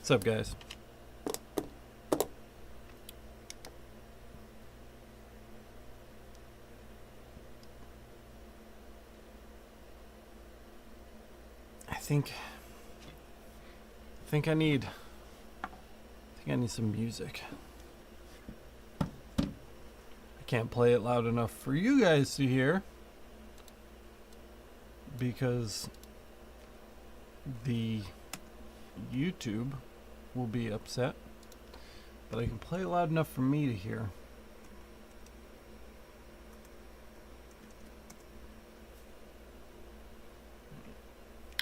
What's up, guys? I think I need some music. I can't play it loud enough for you guys to hear because the YouTube will be upset, but I can play it loud enough for me to hear.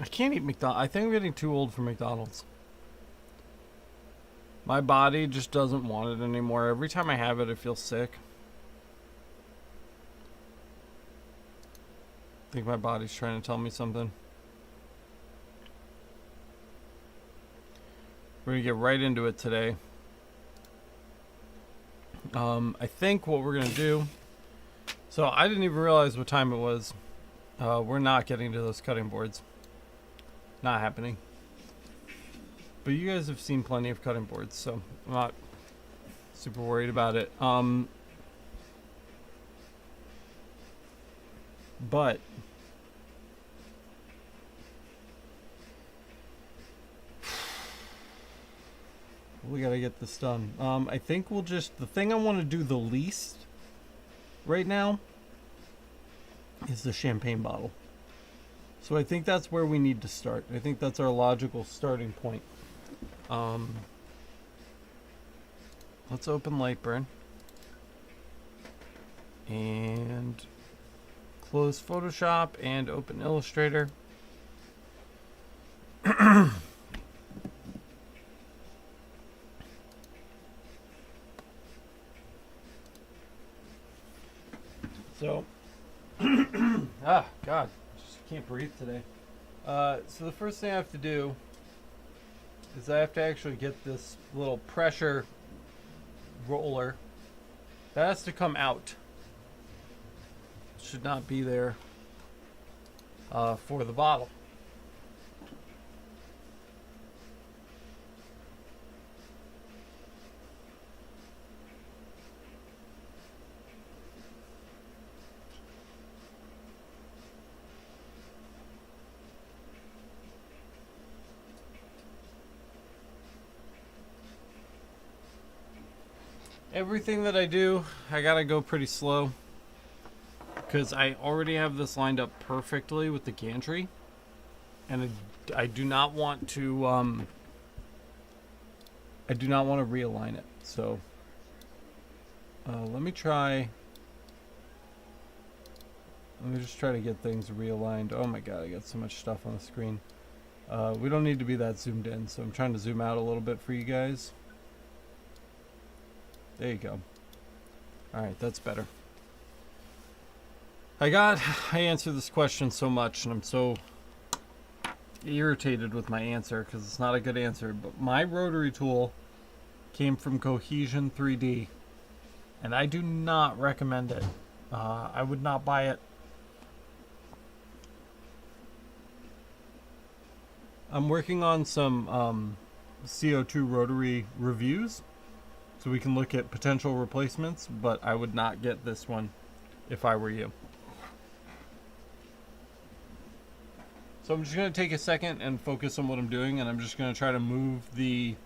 I can't eat McDonald's. I think I'm getting too old for McDonald's. My body just doesn't want it anymore. Every time I have it, I feel sick. I think my body's trying to tell me something. We're going to get right into it today. I think what we're going to do... So I didn't even realize what time it was. We're not getting to those cutting boards. Not happening. But you guys have seen plenty of cutting boards, so I'm not super worried about it. But we gotta get this done. I think we'll just, the thing I want to do the least right now is the champagne bottle. So I think that's where we need to start. I think that's our logical starting point. Let's open Lightburn and close Photoshop and open Illustrator. So, God, just can't breathe today. So the first thing I have to do is I have to actually get this little pressure roller. That has to come out. It should not be there for the bottle. Everything that I do, I gotta go pretty slow because I already have this lined up perfectly with the gantry, and I do not want to realign it. So let me just try to get things realigned. Oh my god, I got so much stuff on the screen. We don't need to be that zoomed in, so I'm trying to zoom out a little bit for you guys. There you go. Alright, that's better. I answer this question so much, and I'm so irritated with my answer because it's not a good answer, but my rotary tool came from Cohesion 3D, and I do not recommend it. I would not buy it. I'm working on some CO2 rotary reviews, so we can look at potential replacements, but I would not get this one if I were you. So I'm just going to take a second and focus on what I'm doing, and I'm just going to try to move the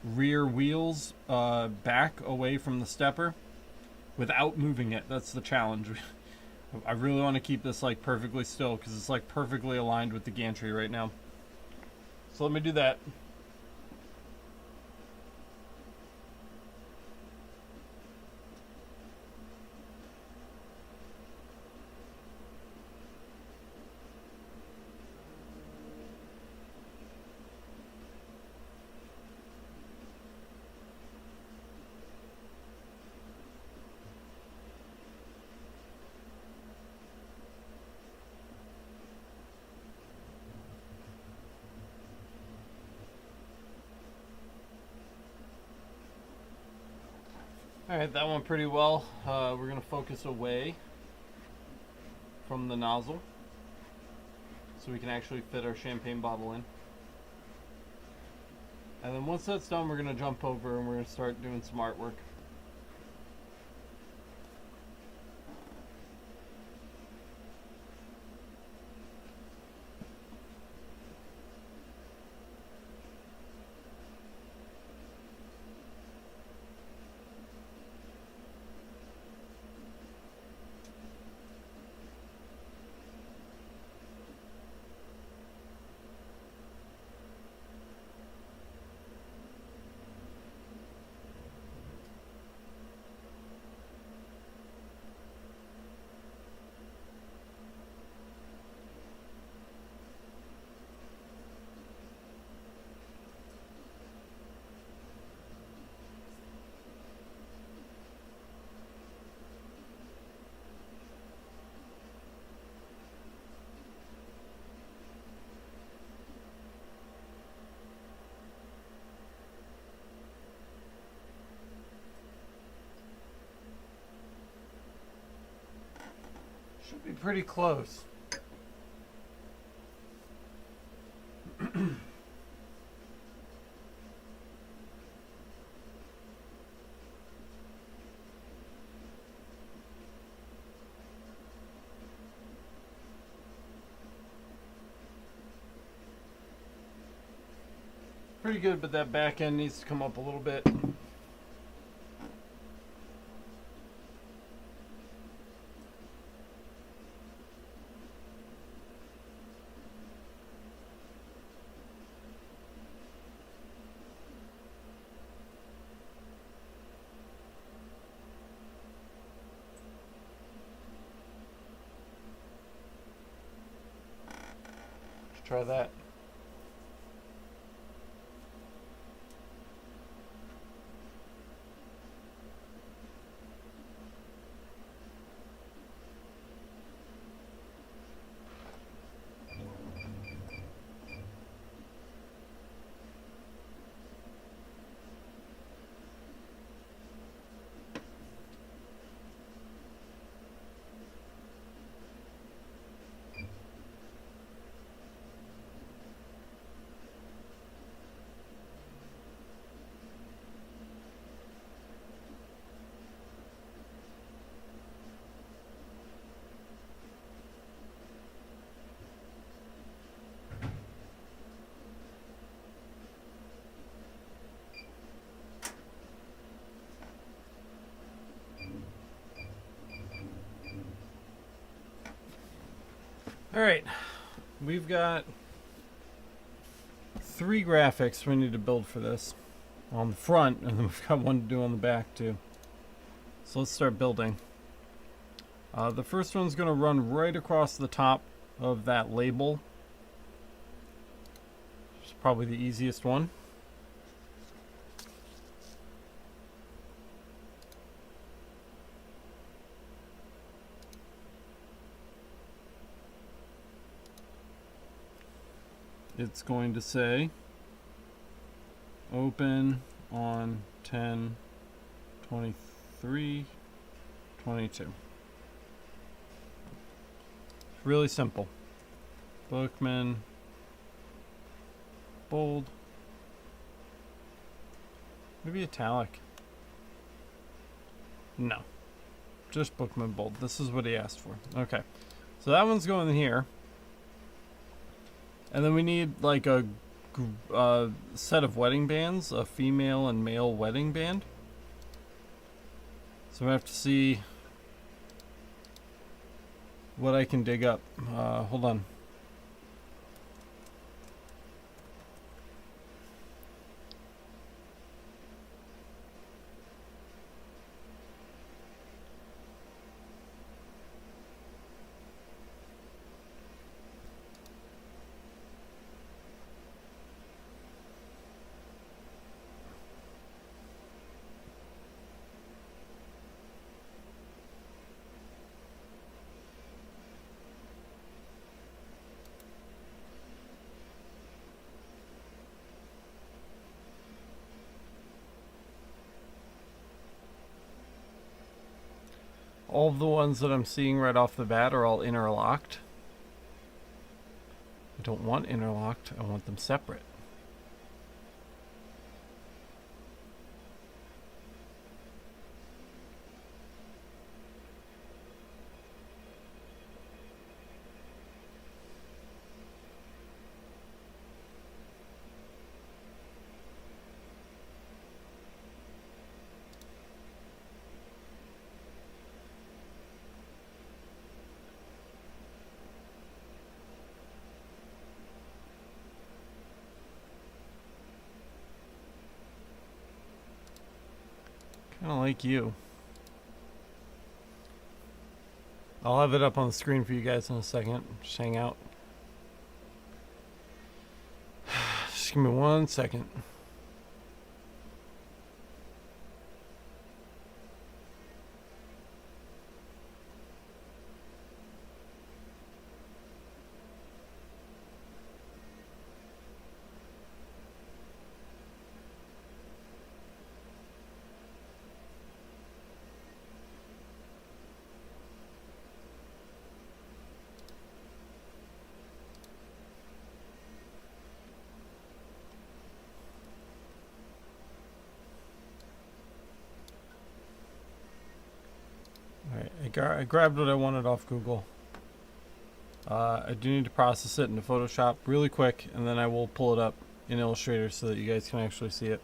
rear wheels back away from the stepper without moving it. That's the challenge. I really want to keep this like perfectly still because it's like perfectly aligned with the gantry right now. So let me do that. Alright, that went pretty well. We're going to focus away from the nozzle so we can actually fit our champagne bottle in. And then once that's done, we're going to jump over and we're going to start doing some artwork. Should be pretty close. Pretty good, but that back end needs to come up a little bit. Let's try that. All right, we've got 3 graphics we need to build for this on the front, and then we've got one to do on the back too. So let's start building. The first one's going to run right across the top of that label. It's probably the easiest one. It's going to say open on 10/23/22. Really simple. Bookman, bold, maybe italic. No, just Bookman bold. This is what he asked for. Okay, so that one's going in here. And then we need like a set of wedding bands, a female and male wedding band. So I have to see what I can dig up. Hold on. All of the ones that I'm seeing right off the bat are all interlocked. I don't want interlocked, I want them separate. Kind of like you. I'll have it up on the screen for you guys in a second. Just hang out. Just give me 1 second. I grabbed what I wanted off Google. I do need to process it into Photoshop really quick, and then I will pull it up in Illustrator so that you guys can actually see it.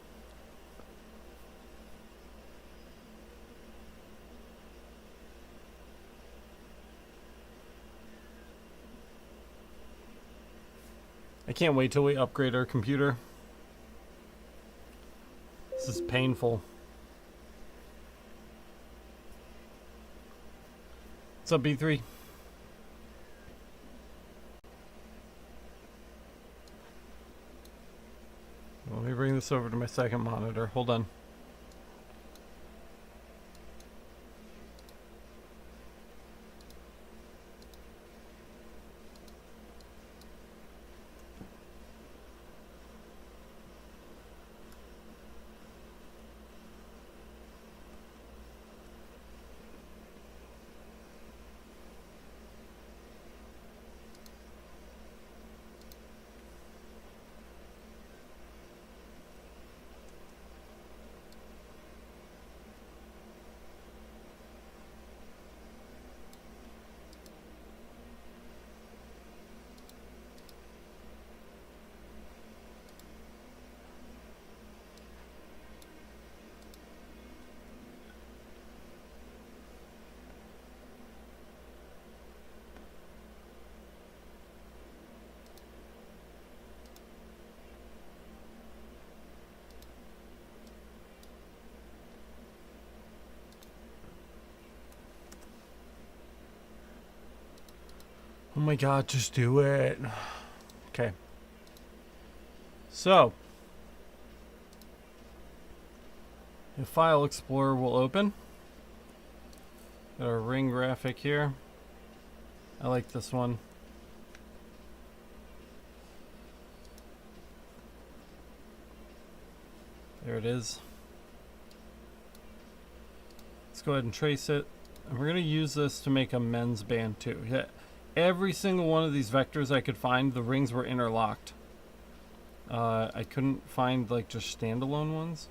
I can't wait till we upgrade our computer. This is painful. What's up, B3? Let me bring this over to my second monitor. Hold on. Oh my god, just do it. Okay. So, the File Explorer will open. Got our ring graphic here. I like this one. There it is. Let's go ahead and trace it. And we're going to use this to make a men's band too. Yeah. Every single one of these vectors I could find, the rings were interlocked. I couldn't find like just standalone ones.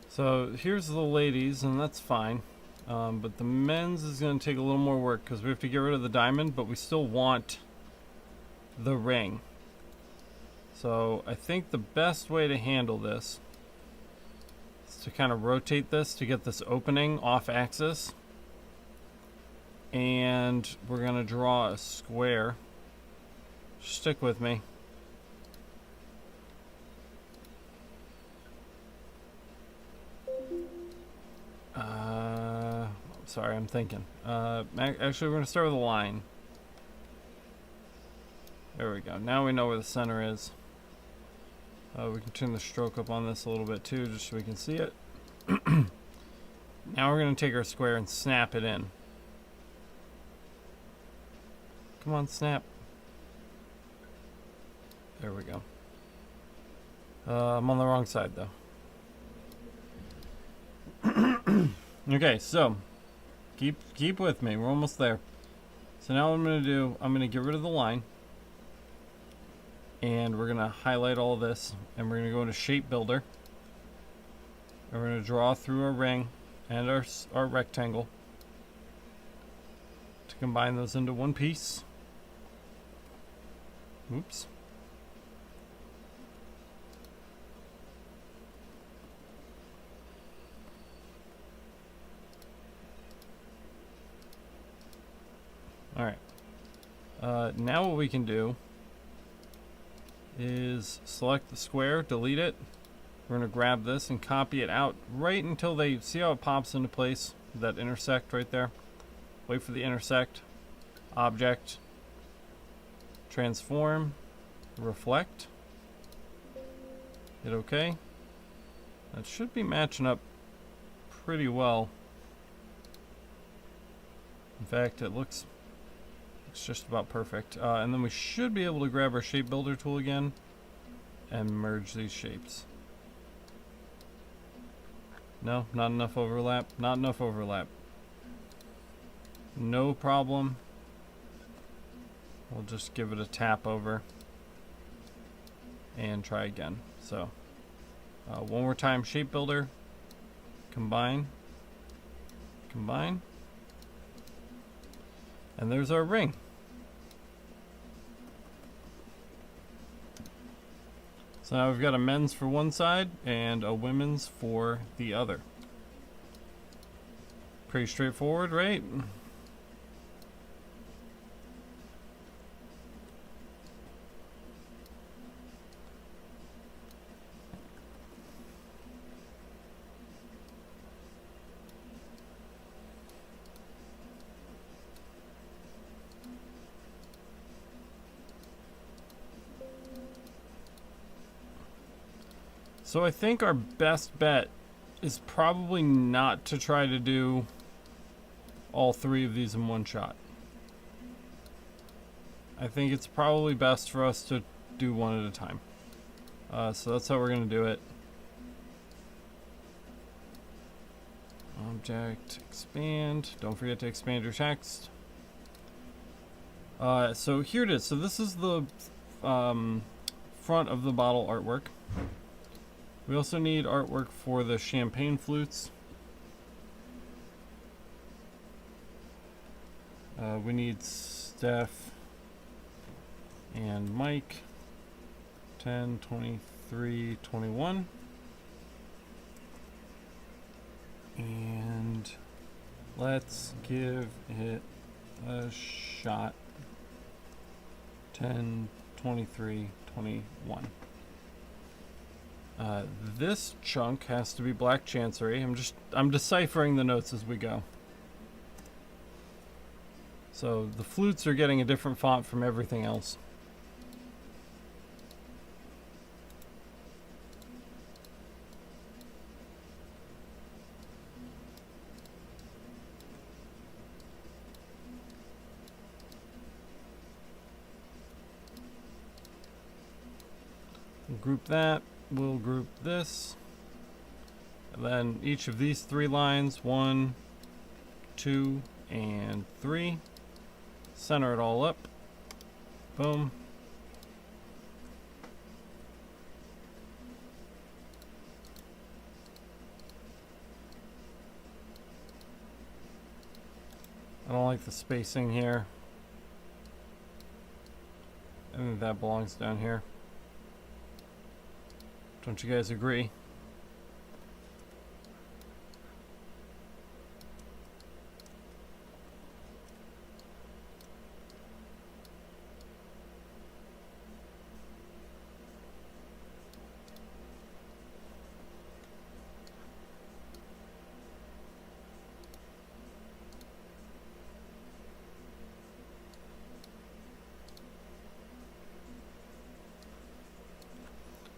So here's the ladies, and that's fine. But the men's is going to take a little more work because we have to get rid of the diamond, but we still want the ring. So I think the best way to handle this is to kind of rotate this to get this opening off axis. And we're going to draw a square. Stick with me. Sorry, I'm thinking. Actually, we're going to start with a line. There we go. Now we know where the center is. We can turn the stroke up on this a little bit too, just so we can see it. Now we're going to take our square and snap it in. Come on, snap. There we go. I'm on the wrong side though. Okay, so keep with me. We're almost there. So now what I'm going to do, I'm going to get rid of the line. And we're going to highlight all this. And we're going to go into Shape Builder. And we're going to draw through our ring and our rectangle to combine those into one piece. Oops. Alright. Now what we can do is select the square, delete it. We're going to grab this and copy it out right until they see how it pops into place, that intersect right there. Wait for the intersect, object, transform, reflect, hit OK. That should be matching up pretty well. In fact, it looks just about perfect. And then we should be able to grab our shape builder tool again and merge these shapes. No, not enough overlap. Not enough overlap. No problem. We'll just give it a tap over and try again. So one more time, shape builder, combine, combine, and there's our ring. So now we've got a men's for one side and a women's for the other. Pretty straightforward, right? So I think our best bet is probably not to try to do all three of these in one shot. I think it's probably best for us to do one at a time. So that's how we're going to do it. Object, expand. Don't forget to expand your text. So here it is. So this is the front of the bottle artwork. We also need artwork for the champagne flutes. We need Steph and Mike. 10, 23, 21. And let's give it a shot. 10, 23, 21. This chunk has to be black chancery. I'm deciphering the notes as we go. So the flutes are getting a different font from everything else. We'll group that. We'll group this, and then each of these three lines, 1, 2, and 3, center it all up, boom. I don't like the spacing here. I think that belongs down here. Don't you guys agree?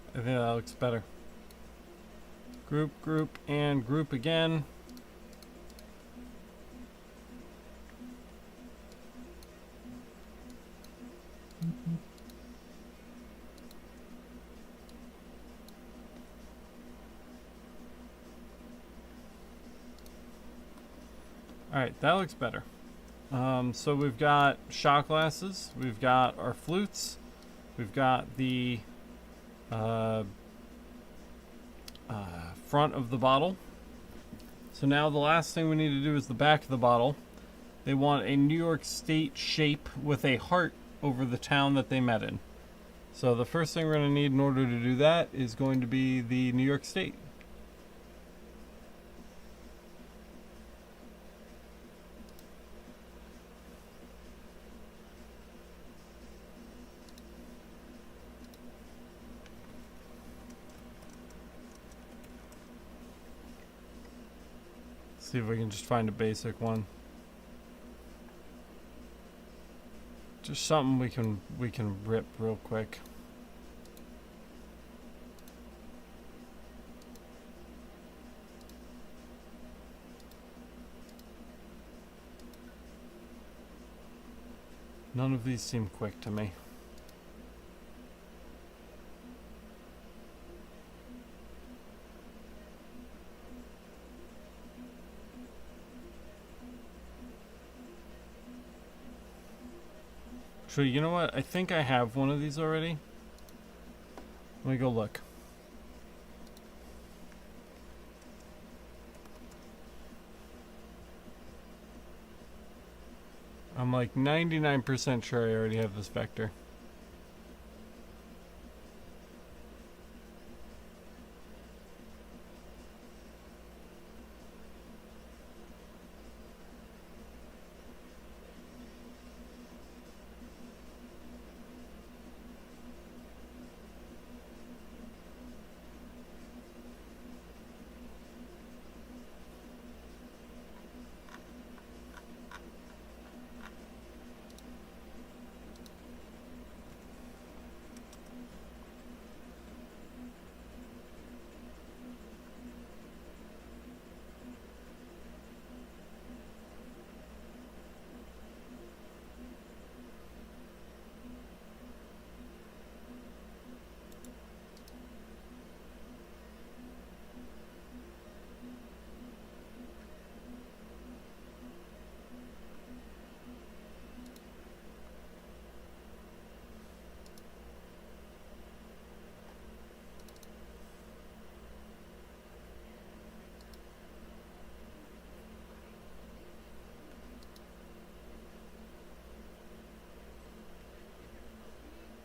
I think that looks better. Group, group, and group again. Alright, that looks better. So we've got shot glasses, we've got our flutes, we've got the front of the bottle. So now the last thing we need to do is the back of the bottle. They want a New York State shape with a heart over the town that they met in. So the first thing we're going to need in order to do that is going to be the New York State. See if we can just find a basic one. Just something we can rip real quick. None of these seem quick to me. So you know what? I think I have one of these already. Let me go look. I'm like 99% sure I already have this vector.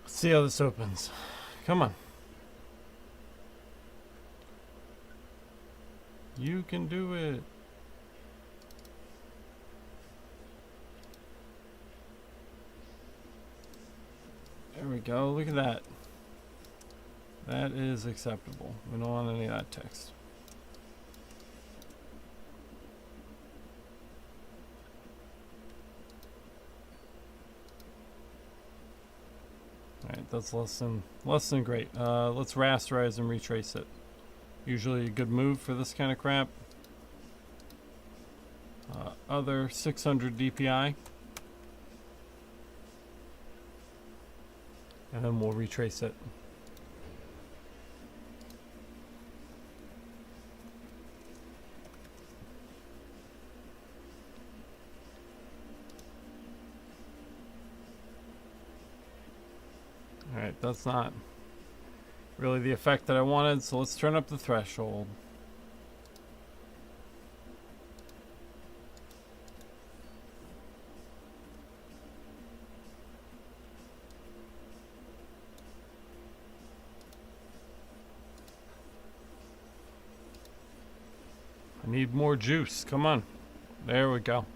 See how this opens. Come on. You can do it. There we go. Look at that. That is acceptable. We don't want any of that text. Alright, that's less than great. Let's rasterize and retrace it. Usually a good move for this kind of crap. Other 600 DPI. And then we'll retrace it. Alright, that's not really the effect that I wanted, so let's turn up the threshold. I need more juice. Come on. There we go.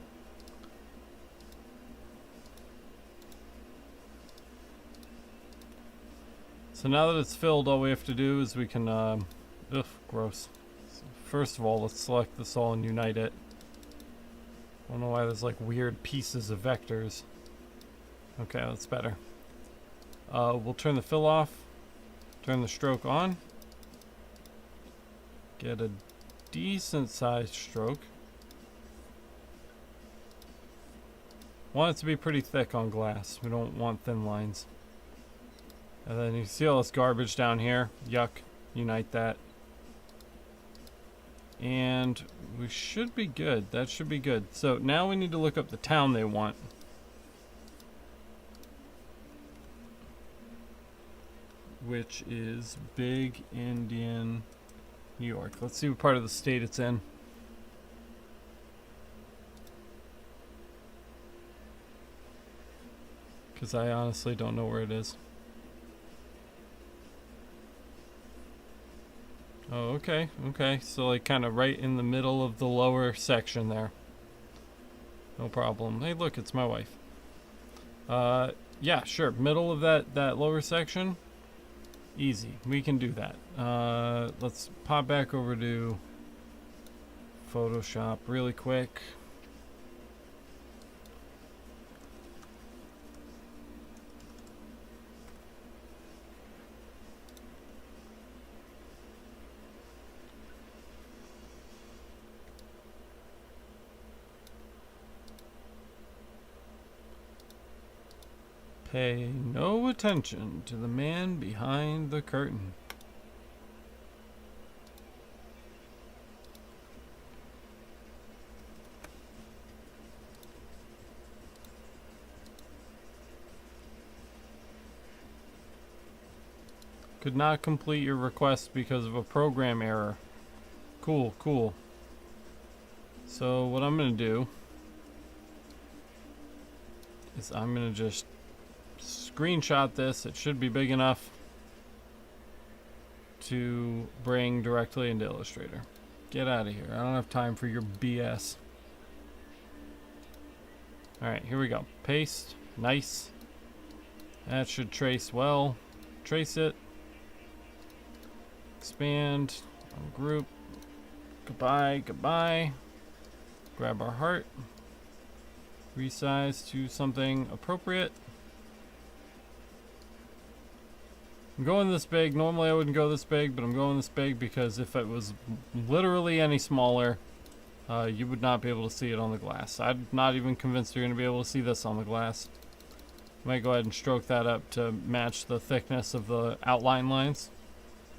So now that it's filled, all we have to do is we can, ugh, gross. So first of all, let's select this all and unite it. I don't know why there's like weird pieces of vectors. Okay, that's better. We'll turn the fill off, turn the stroke on, get a decent sized stroke. Want it to be pretty thick on glass. We don't want thin lines. And then you see all this garbage down here. Yuck. Unite that. And we should be good. That should be good. So now we need to look up the town they want. Which is Big Indian, New York. Let's see what part of the state it's in. Because I honestly don't know where it is. Oh, okay, okay. So like kind of right in the middle of the lower section there. No problem. Hey, look, it's my wife. Yeah, sure. Middle of that lower section. Easy. We can do that. Let's pop back over to Photoshop really quick. Pay no attention to the man behind the curtain. Could not complete your request because of a program error. Cool, cool. So what I'm going to do is I'm going to just screenshot this. It should be big enough to bring directly into Illustrator. Get out of here. I don't have time for your BS. Alright, here we go. Paste. Nice. That should trace well. Trace it. Expand. Group. Goodbye. Goodbye. Grab our heart. Resize to something appropriate. I'm going this big. Normally I wouldn't go this big, but I'm going this big because if it was literally any smaller, you would not be able to see it on the glass. I'm not even convinced you're going to be able to see this on the glass. Might go ahead and stroke that up to match the thickness of the outline lines.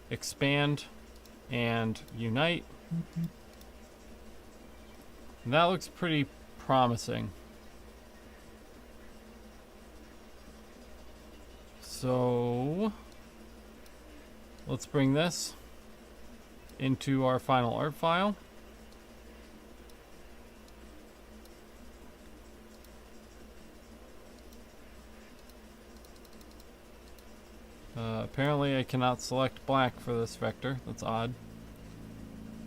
Expand and unite. And that looks pretty promising. So let's bring this into our final art file. Apparently I cannot select black for this vector. That's odd.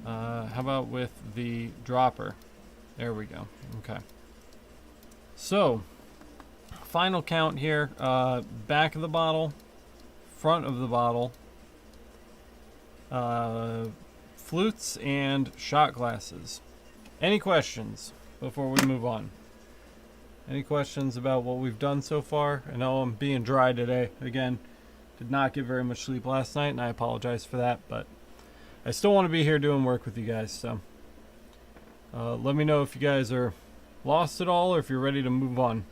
How about with the dropper? There we go. Okay. So, final count here. Back of the bottle, front of the bottle, flutes, and shot glasses. Any questions before we move on? Any questions about what we've done so far? I know I'm being dry today. Again, did not get very much sleep last night, and I apologize for that, but I still want to be here doing work with you guys, so let me know if you guys are lost at all or if you're ready to move on.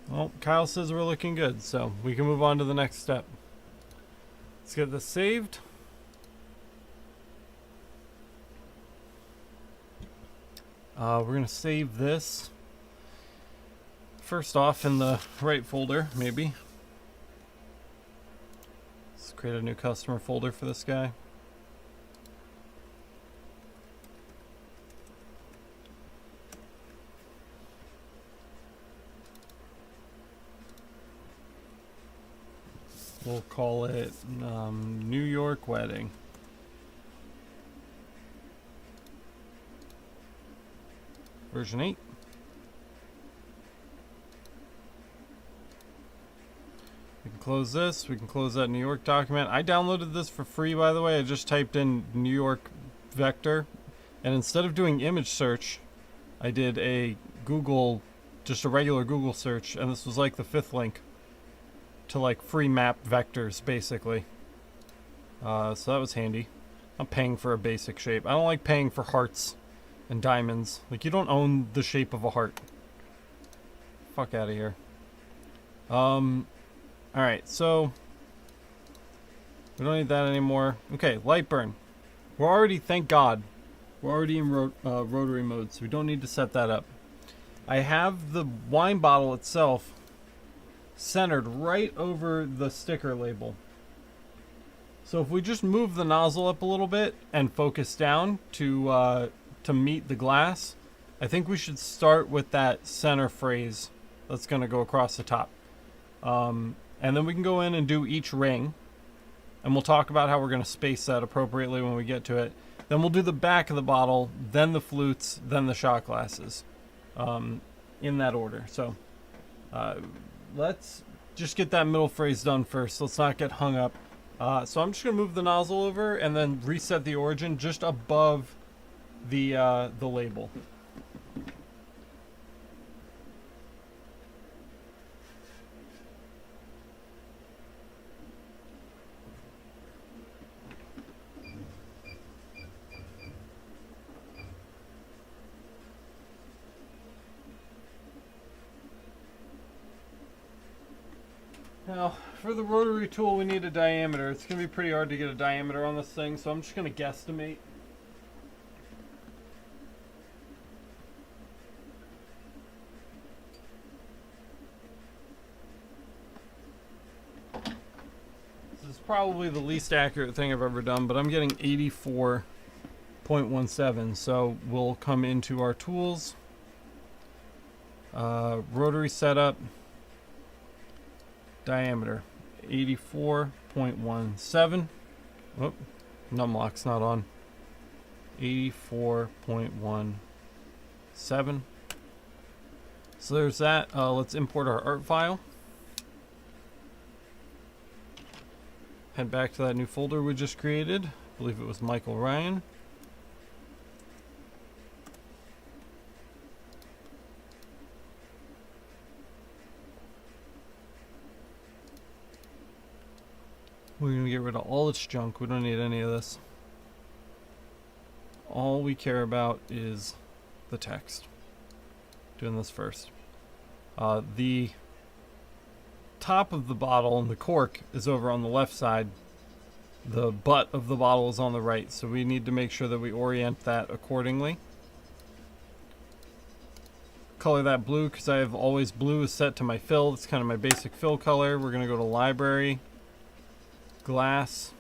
Well, Kyle says we're looking good, so we can move on to the next step. Let's get this saved. We're going to save this first off in the right folder, maybe. Let's create a new customer folder for this guy. We'll call it New York Wedding. Version 8. We can close this. We can close that New York document. I downloaded this for free, by the way. I just typed in New York vector, and instead of doing image search, I did a Google, just a regular Google search, and this was like the 5th link to like free map vectors, basically. So that was handy. I'm paying for a basic shape. I don't like paying for hearts and diamonds. Like, you don't own the shape of a heart. Fuck out of here. Alright, so we don't need that anymore. Okay, light burn. We're already, thank God, we're already in rotary mode, so we don't need to set that up. I have the wine bottle itself centered right over the sticker label. So if we just move the nozzle up a little bit and focus down to meet the glass, I think we should start with that center phrase, that's going to go across the top. And then we can go in and do each ring. And we'll talk about how we're going to space that appropriately when we get to it. Then we'll do the back of the bottle, then the flutes, then the shot glasses. In that order. So let's just get that middle phrase done first. Let's not get hung up. So I'm just going to move the nozzle over and then reset the origin just above the label. Now, for the rotary tool, we need a diameter. It's going to be pretty hard to get a diameter on this thing, so I'm just going to guesstimate. This is probably the least accurate thing I've ever done, but I'm getting 84.17, so we'll come into our tools. Rotary setup. Diameter 84.17. Oh, numlock's not on. 84.17. So there's that. Let's import our art file. Head back to that new folder we just created. I believe it was Michael Ryan. We're going to get rid of all its junk. We don't need any of this. All we care about is the text. Doing this first. The top of the bottle and the cork is over on the left side. The butt of the bottle is on the right, so we need to make sure that we orient that accordingly. Color that blue because I have always blue is set to my fill. It's kind of my basic fill color. We're going to go to library. Glass,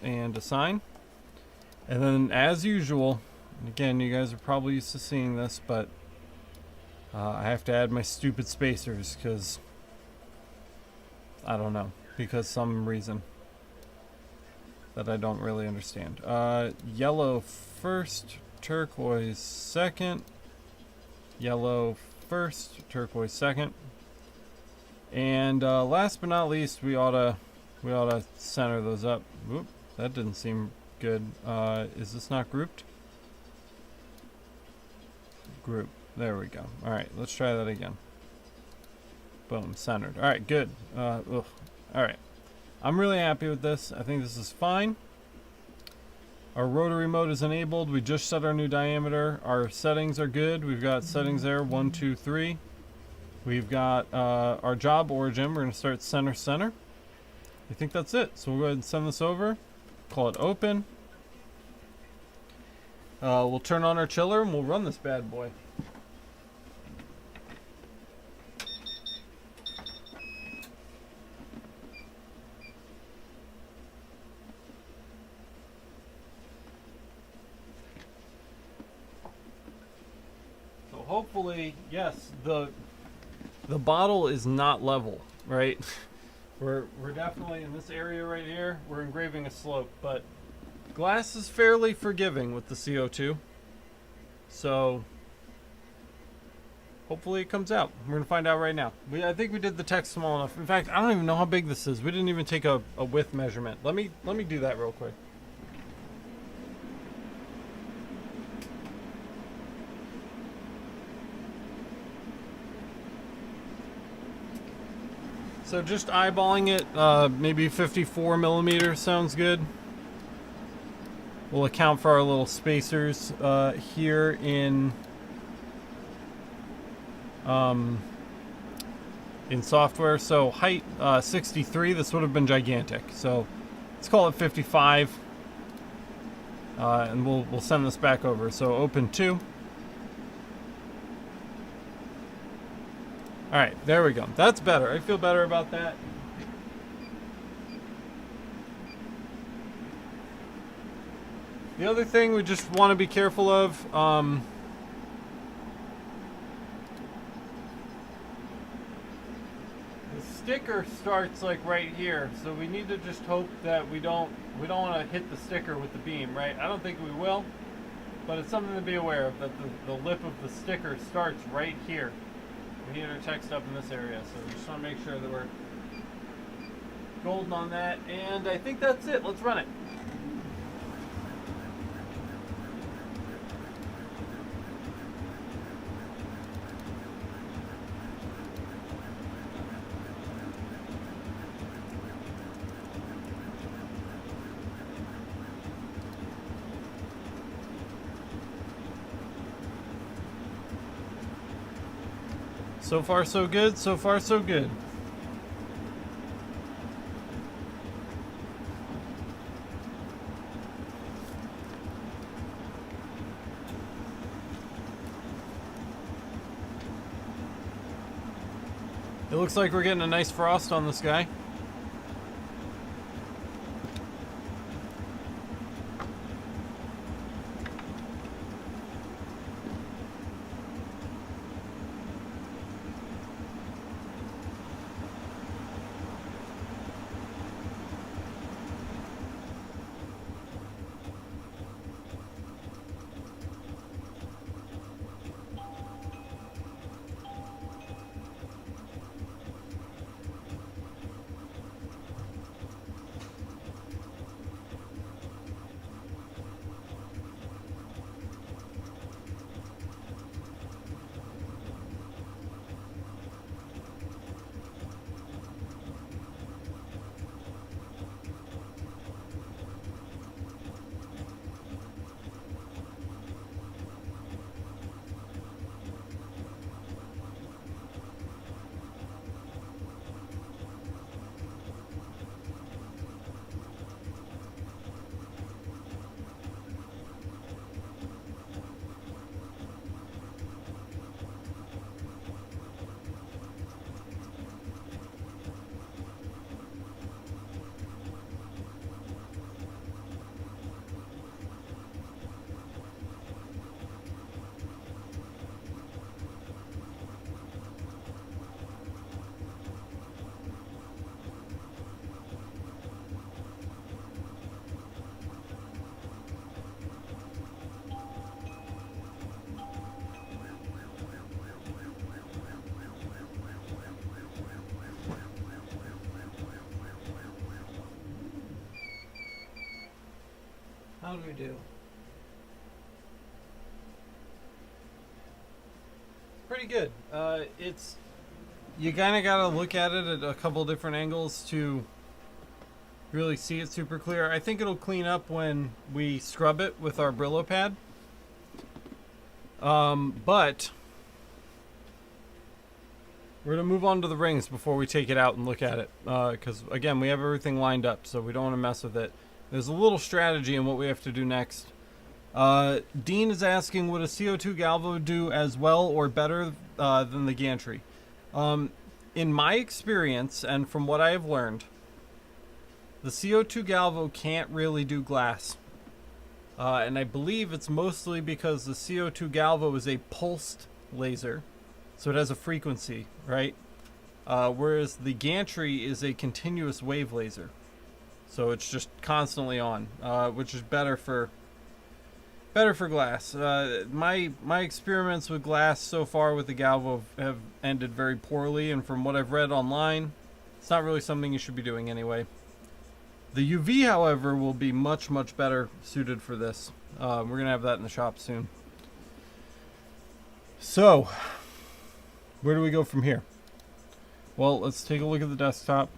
and assign. And then as usual, and again, you guys are probably used to seeing this, but I have to add my stupid spacers because I don't know, because some reason that I don't really understand. Yellow first, turquoise second, yellow first, turquoise second. And last but not least, we ought to center those up. Whoop, that didn't seem good. Is this not grouped? Group. There we go. All right, let's try that again. Boom, centered. All right, good. All right, I'm really happy with this. I think this is fine. Our rotary mode is enabled. We just set our new diameter. Our settings are good. We've got settings there, 1, 2, 3. We've got our job origin. We're going to start center. I think that's it. So we'll go ahead and send this over. Call it open. We'll turn on our chiller and we'll run this bad boy. So hopefully, yes, the bottle is not level, right? We're definitely in this area right here. We're engraving a slope, but glass is fairly forgiving with the CO2. So hopefully it comes out. We're gonna find out right now. I think we did the text small enough. In fact, I don't even know how big this is. We didn't even take a width measurement. Let me do that real quick. So just eyeballing it, maybe 54 millimeters sounds good. We'll account for our little spacers here in software. So height 63. This would have been gigantic. So let's call it 55, and we'll send this back over. So open 2. All right, there we go. That's better. I feel better about that. The other thing we just want to be careful of, sticker starts like right here, so we need to just hope that we don't want to hit the sticker with the beam, right? I don't think we will, but it's something to be aware of, that the lip of the sticker starts right here. We need our text up in this area, so we just want to make sure that we're golden on that, and I think that's it. Let's run it. So far so good, so far so good. It looks like we're getting a nice frost on this guy. How do we do? Pretty good. You kind of got to look at it at a couple different angles to really see it super clear. I think it'll clean up when we scrub it with our Brillo pad. But we're going to move on to the rings before we take it out and look at it. Because, again, we have everything lined up, so we don't want to mess with it. There's a little strategy in what we have to do next. Dean is asking, would a CO2 Galvo do as well or better than the gantry? In my experience, and from what I have learned, the CO2 Galvo can't really do glass. And I believe it's mostly because the CO2 Galvo is a pulsed laser, so it has a frequency, right? Whereas the gantry is a continuous wave laser. So it's just constantly on, which is better for glass. My experiments with glass so far with the Galvo have ended very poorly, and from what I've read online, it's not really something you should be doing anyway. The UV, however, will be much, much better suited for this. We're going to have that in the shop soon. So, where do we go from here? Well, let's take a look at the desktop.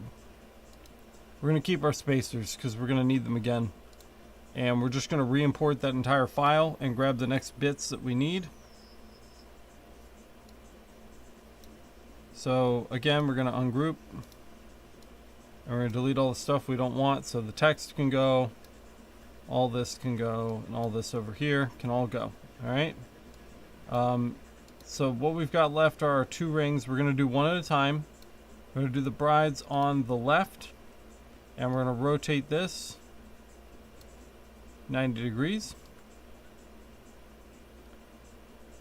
We're going to keep our spacers because we're going to need them again. And we're just going to re-import that entire file and grab the next bits that we need. So again, we're going to ungroup. And we're going to delete all the stuff we don't want. So the text can go, all this can go, and all this over here can all go. Alright. So what we've got left are our two rings. We're going to do one at a time. We're going to do the brides on the left. And we're going to rotate this 90 degrees.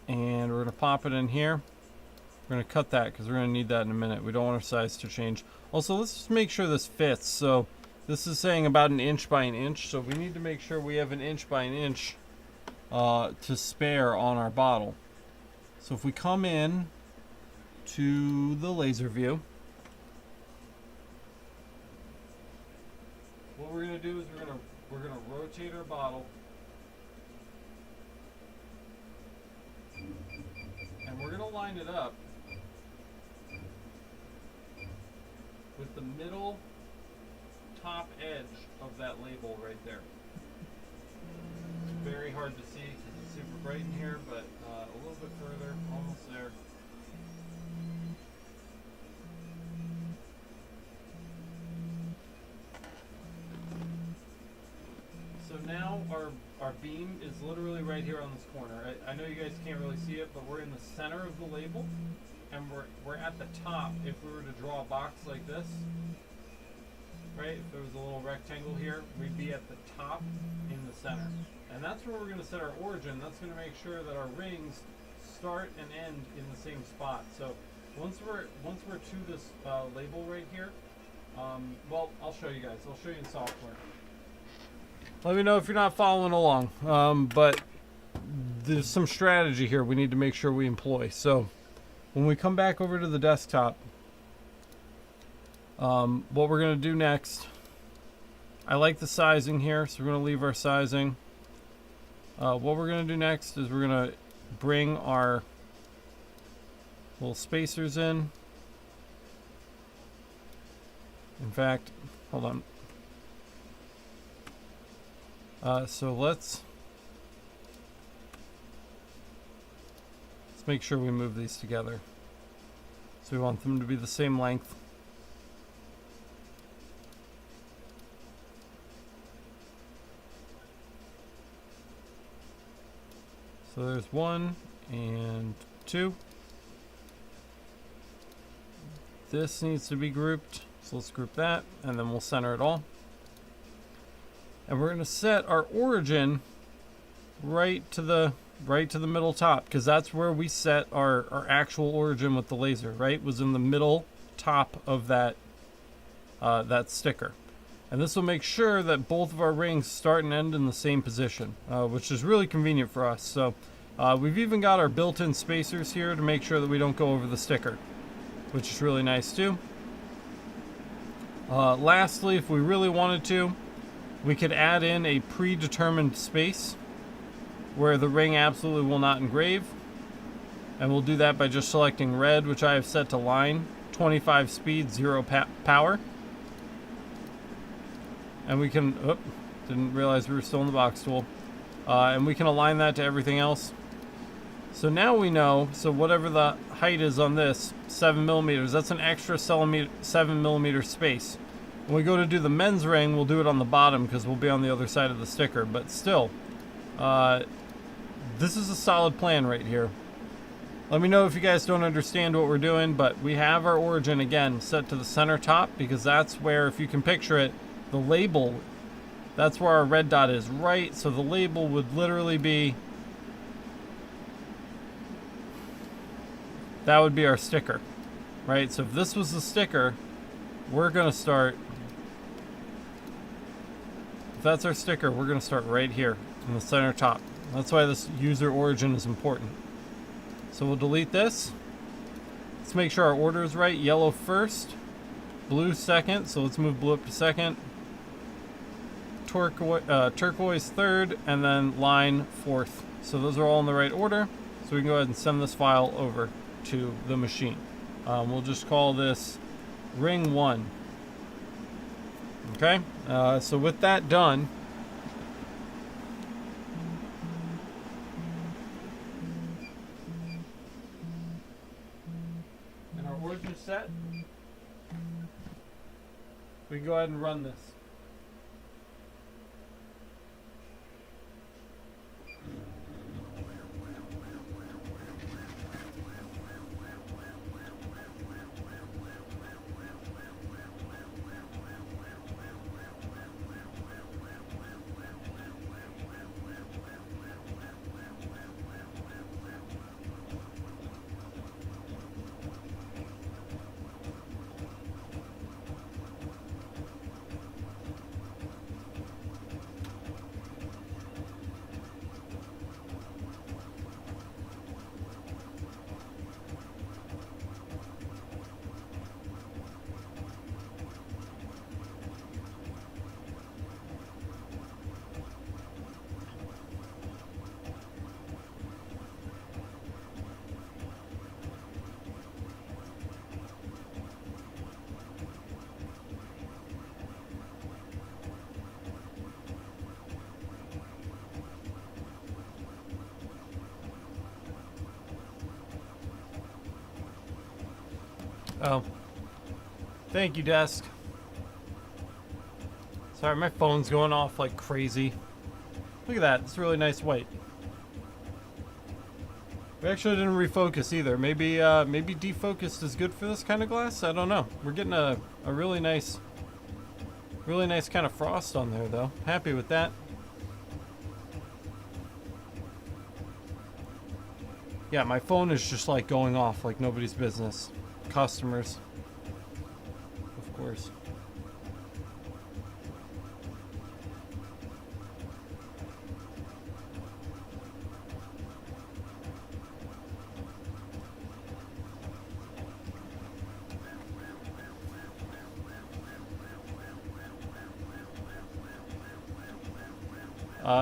And we're going to pop it in here. We're going to cut that because we're going to need that in a minute. We don't want our size to change. Also, let's just make sure this fits. So this is saying about 1 inch by 1 inch, so we need to make sure we have 1 inch by 1 inch to spare on our bottle. So if we come in to the laser view, what we're going to do is we're going to rotate our bottle, and we're going to line it up with the middle top edge of that label right there. It's very hard to see because it's super bright in here, but a little bit further, almost there. So now our beam is literally right here on this corner. I know you guys can't really see it, but we're in the center of the label, and we're at the top. If we were to draw a box like this, right, if there was a little rectangle here, we'd be at the top in the center. And that's where we're going to set our origin. That's going to make sure that our rings start and end in the same spot. So once we're to this label right here, well, I'll show you guys. I'll show you the software. Let me know if you're not following along. But there's some strategy here we need to make sure we employ. So when we come back over to the desktop, what we're going to do next, I like the sizing here, so we're going to leave our sizing. What we're going to do next is we're going to bring our little spacers in. In fact, hold on. So let's make sure we move these together. So we want them to be the same length. So there's 1 and 2. This needs to be grouped, so let's group that, and then we'll center it all. And we're going to set our origin right to the middle top, because that's where we set our actual origin with the laser, right? Was in the middle top of that that sticker. And this will make sure that both of our rings start and end in the same position, which is really convenient for us. So we've even got our built-in spacers here to make sure that we don't go over the sticker, which is really nice too. Lastly, if we really wanted to, we could add in a predetermined space where the ring absolutely will not engrave. And we'll do that by just selecting red, which I have set to line, 25 speed, 0 power. And we can, didn't realize we were still in the box tool. And we can align that to everything else. So now we know, so whatever the height is on this, 7 millimeters, that's an extra 7 millimeter space. When we go to do the men's ring, we'll do it on the bottom because we'll be on the other side of the sticker. But still, this is a solid plan right here. Let me know if you guys don't understand what we're doing, but we have our origin again set to the center top, because that's where, if you can picture it, the label, that's where our red dot is, right? So the label would literally be, that would be our sticker, right? So if this was the sticker, we're going to start, if that's our sticker, we're going to start right here in the center top. That's why this user origin is important. So we'll delete this. Let's make sure our order is right. Yellow first, blue second. So let's move blue up to second. Turquoise third, and then line fourth. So those are all in the right order. So we can go ahead and send this file over to the machine. We'll just call this ring 1. Okay, so with that done, and our origin set, we can go ahead and run this. Oh. Thank you, desk. Sorry, my phone's going off like crazy. Look at that. It's really nice white. We actually didn't refocus either. Maybe defocused is good for this kind of glass. I don't know. We're getting a really nice kind of frost on there, though. Happy with that. Yeah, my phone is just like going off like nobody's business. Customers, of course.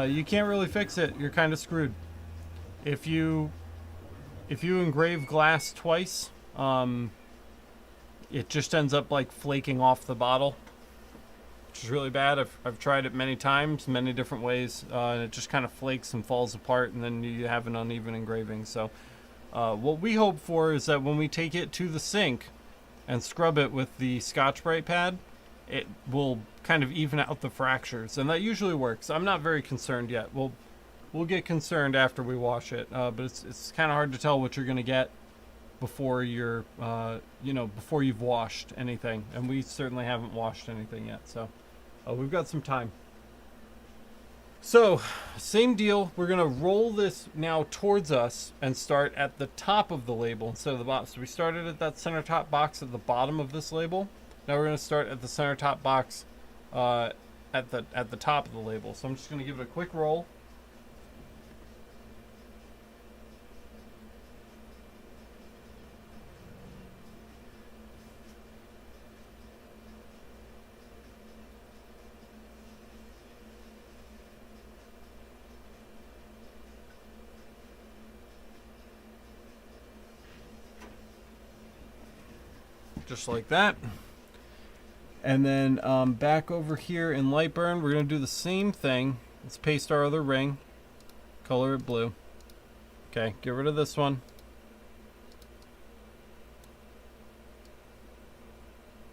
You can't really fix it. You're kind of screwed. If you engrave glass twice, it just ends up like flaking off the bottle, which is really bad. I've tried it many times, many different ways, and it just kind of flakes and falls apart, and then you have an uneven engraving. So what we hope for is that when we take it to the sink and scrub it with the Scotch-Brite pad, it will kind of even out the fractures, and that usually works. I'm not very concerned yet. We'll get concerned after we wash it, but it's kind of hard to tell what you're going to get before you're, before you've washed anything, and we certainly haven't washed anything yet, so we've got some time. So, same deal. We're going to roll this now towards us and start at the top of the label instead of the bottom. So we started at that center top box at the bottom of this label. Now we're going to start at the center top box at the top of the label. So I'm just going to give it a quick roll. Just like that. And then back over here in Lightburn, we're going to do the same thing. Let's paste our other ring. Color it blue. Okay, get rid of this one.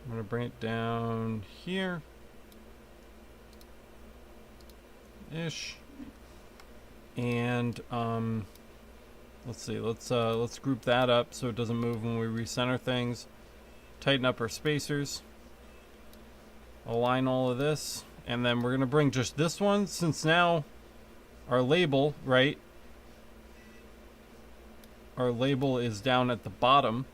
I'm going to bring it down here. Ish. And let's see. Let's group that up so it doesn't move when we recenter things. Tighten up our spacers. Align all of this, and then we're going to bring just this one, since now our label, right? Our label is down at the bottom.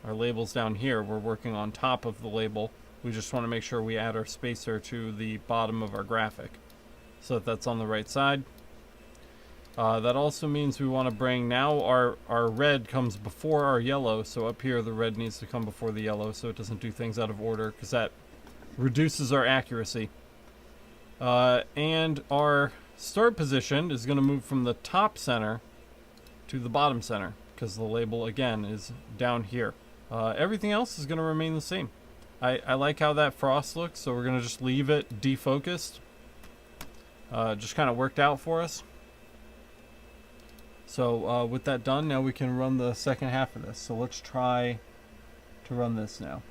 Our label's down here. We're working on top of the label. We just want to make sure we add our spacer to the bottom of our graphic so that that's on the right side. That also means we want to bring, now our red comes before our yellow, so up here the red needs to come before the yellow so it doesn't do things out of order, because that reduces our accuracy. And our start position is going to move from the top center to the bottom center, because the label again is down here. Everything else is going to remain the same. I like how that frost looks, so we're going to just leave it defocused. Just kind of worked out for us. So with that done, now we can run the second half of this. So let's try to run this now.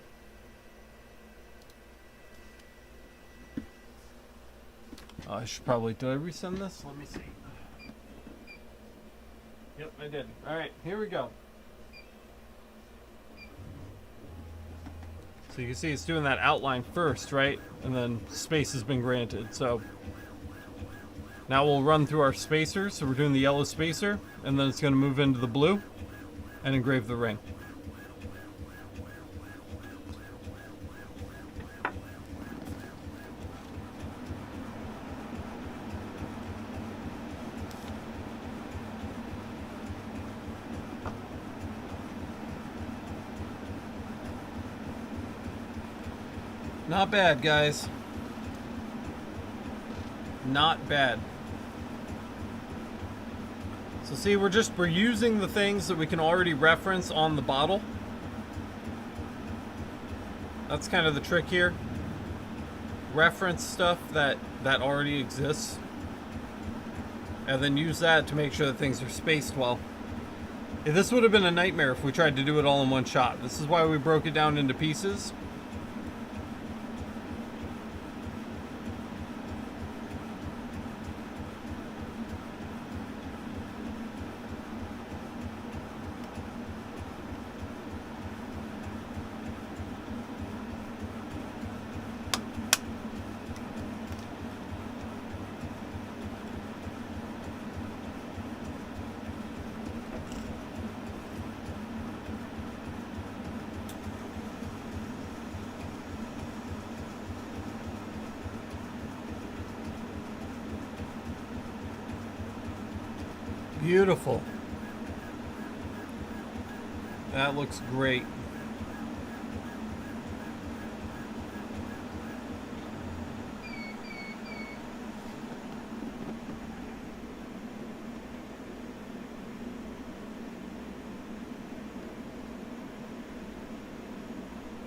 I should probably, did I resend this? Let me see. Yep, I did. All right, here we go. So you can see it's doing that outline first, right? And then space has been granted. So now we'll run through our spacers. So we're doing the yellow spacer, and then it's going to move into the blue and engrave the ring. Not bad, guys. Not bad. So see, we're using the things that we can already reference on the bottle. That's kind of the trick here. Reference stuff that already exists, and then use that to make sure that things are spaced well. Yeah, this would have been a nightmare if we tried to do it all in one shot. This is why we broke it down into pieces. Beautiful. That looks great.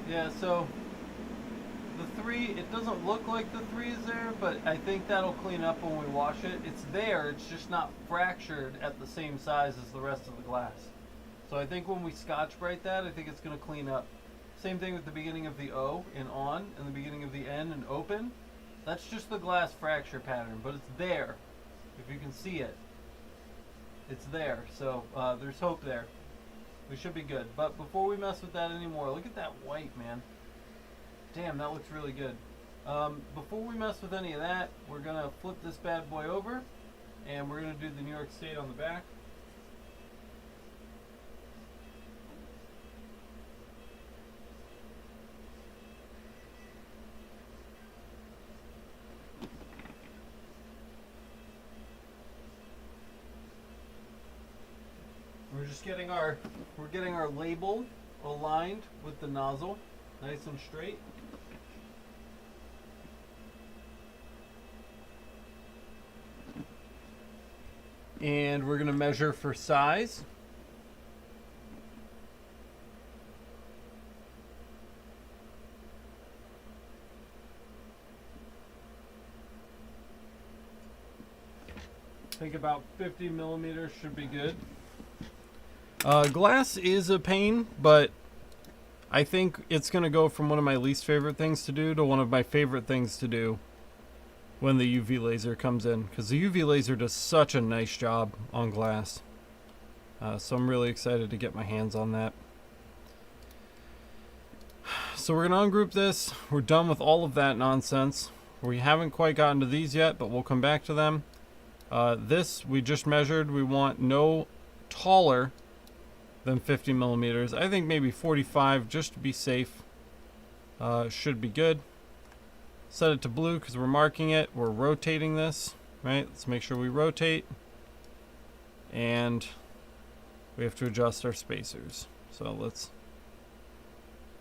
Yeah, so the 3, it doesn't look like the 3 is there, but I think that'll clean up when we wash it. It's there, it's just not fractured at the same size as the rest of the glass. So I think when we Scotch-Brite that, I think it's going to clean up. Same thing with the beginning of the O in on and the beginning of the N in open. That's just the glass fracture pattern, but it's there. If you can see it, it's there. So there's hope there. We should be good. But before we mess with that anymore, look at that white, man. Damn, that looks really good. Before we mess with any of that, we're going to flip this bad boy over, and we're going to do the New York State on the back. We're getting our label aligned with the nozzle, nice and straight. And we're going to measure for size. I think about 50 millimeters should be good. Glass is a pain, but I think it's going to go from one of my least favorite things to do to one of my favorite things to do when the UV laser comes in, because the UV laser does such a nice job on glass. So I'm really excited to get my hands on that. So we're going to ungroup this. We're done with all of that nonsense. We haven't quite gotten to these yet, but we'll come back to them. This we just measured. We want no taller than 50 millimeters. I think maybe 45 just to be safe. Should be good. Set it to blue because we're marking it. We're rotating this, right? Let's make sure we rotate. And we have to adjust our spacers. So let's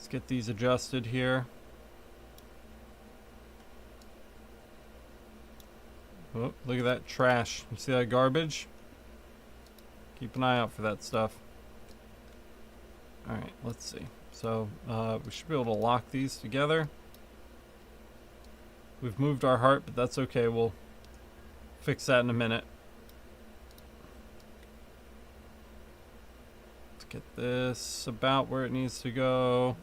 get these adjusted here. Oh, look at that trash. You see that garbage? Keep an eye out for that stuff. Alright, let's see. So we should be able to lock these together. We've moved our heart, but that's okay. We'll fix that in a minute. Let's get this about where it needs to go.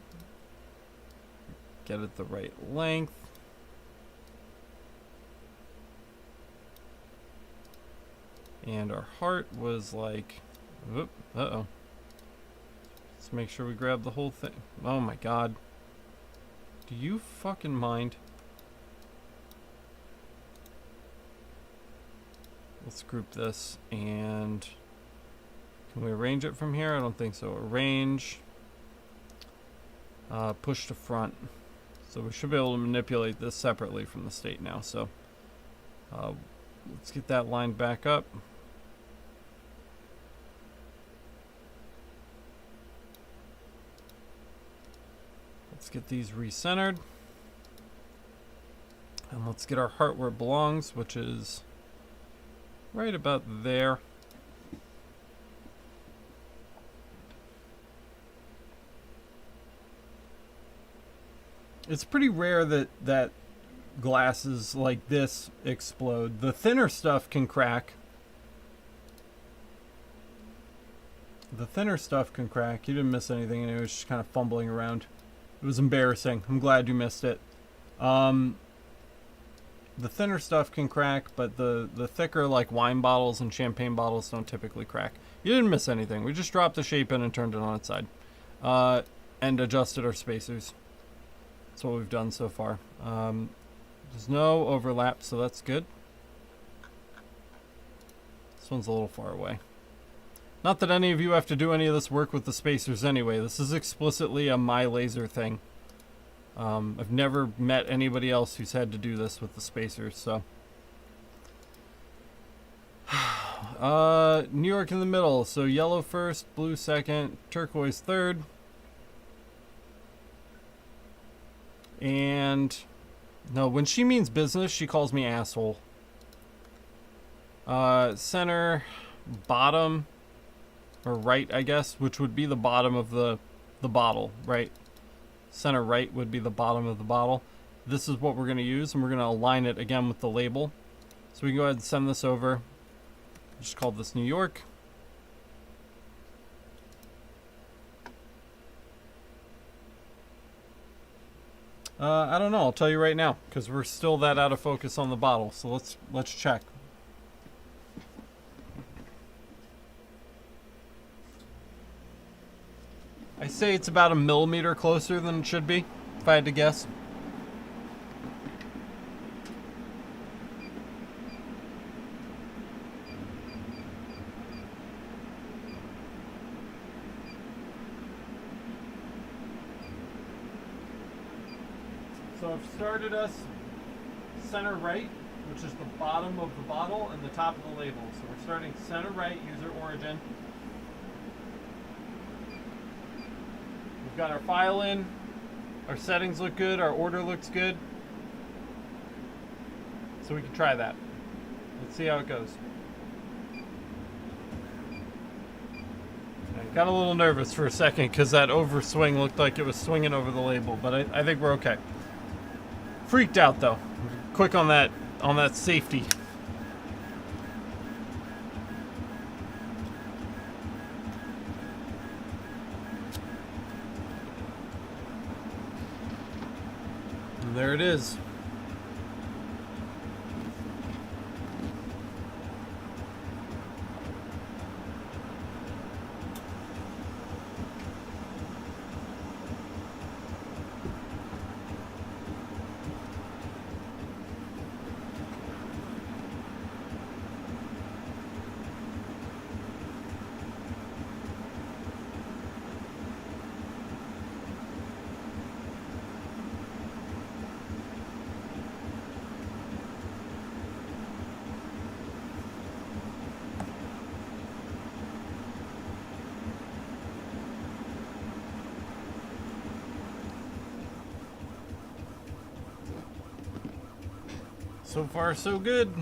Get it the right length. And our heart was like, whoop, uh-oh. Let's make sure we grab the whole thing. Oh my god. Do you fucking mind? Let's group this, and can we arrange it from here? I don't think so. Arrange. Push to front. So we should be able to manipulate this separately from the state now. So let's get that lined back up. Let's get these recentered. And let's get our heart where it belongs, which is right about there. It's pretty rare that glasses like this explode. The thinner stuff can crack. The thinner stuff can crack. You didn't miss anything, and it was just kind of fumbling around. It was embarrassing. I'm glad you missed it. The thinner stuff can crack, but the thicker, like wine bottles and champagne bottles, don't typically crack. You didn't miss anything. We just dropped the shape in and turned it on its side. And adjusted our spacers. That's what we've done so far. There's no overlap, so that's good. This one's a little far away. Not that any of you have to do any of this work with the spacers anyway. This is explicitly a My Laser thing. I've never met anybody else who's had to do this with the spacers, so. New York in the middle. So yellow first, blue second, turquoise third. And no, when she means business, she calls me asshole. Center, bottom, or right, I guess, which would be the bottom of the bottle, right? Center right would be the bottom of the bottle. This is what we're going to use, and we're going to align it again with the label. So we can go ahead and send this over. Just call this New York. I don't know. I'll tell you right now, because we're still that out of focus on the bottle. So let's check. I say it's about a millimeter closer than it should be, if I had to guess. So I've started us center right, which is the bottom of the bottle and the top of the label. So we're starting center right, user origin. We've got our file in, our settings look good, our order looks good. So we can try that. Let's see how it goes. I got a little nervous for a second because that overswing looked like it was swinging over the label, but I think we're okay. Freaked out though. Quick on that safety. And there it is. So far, so good.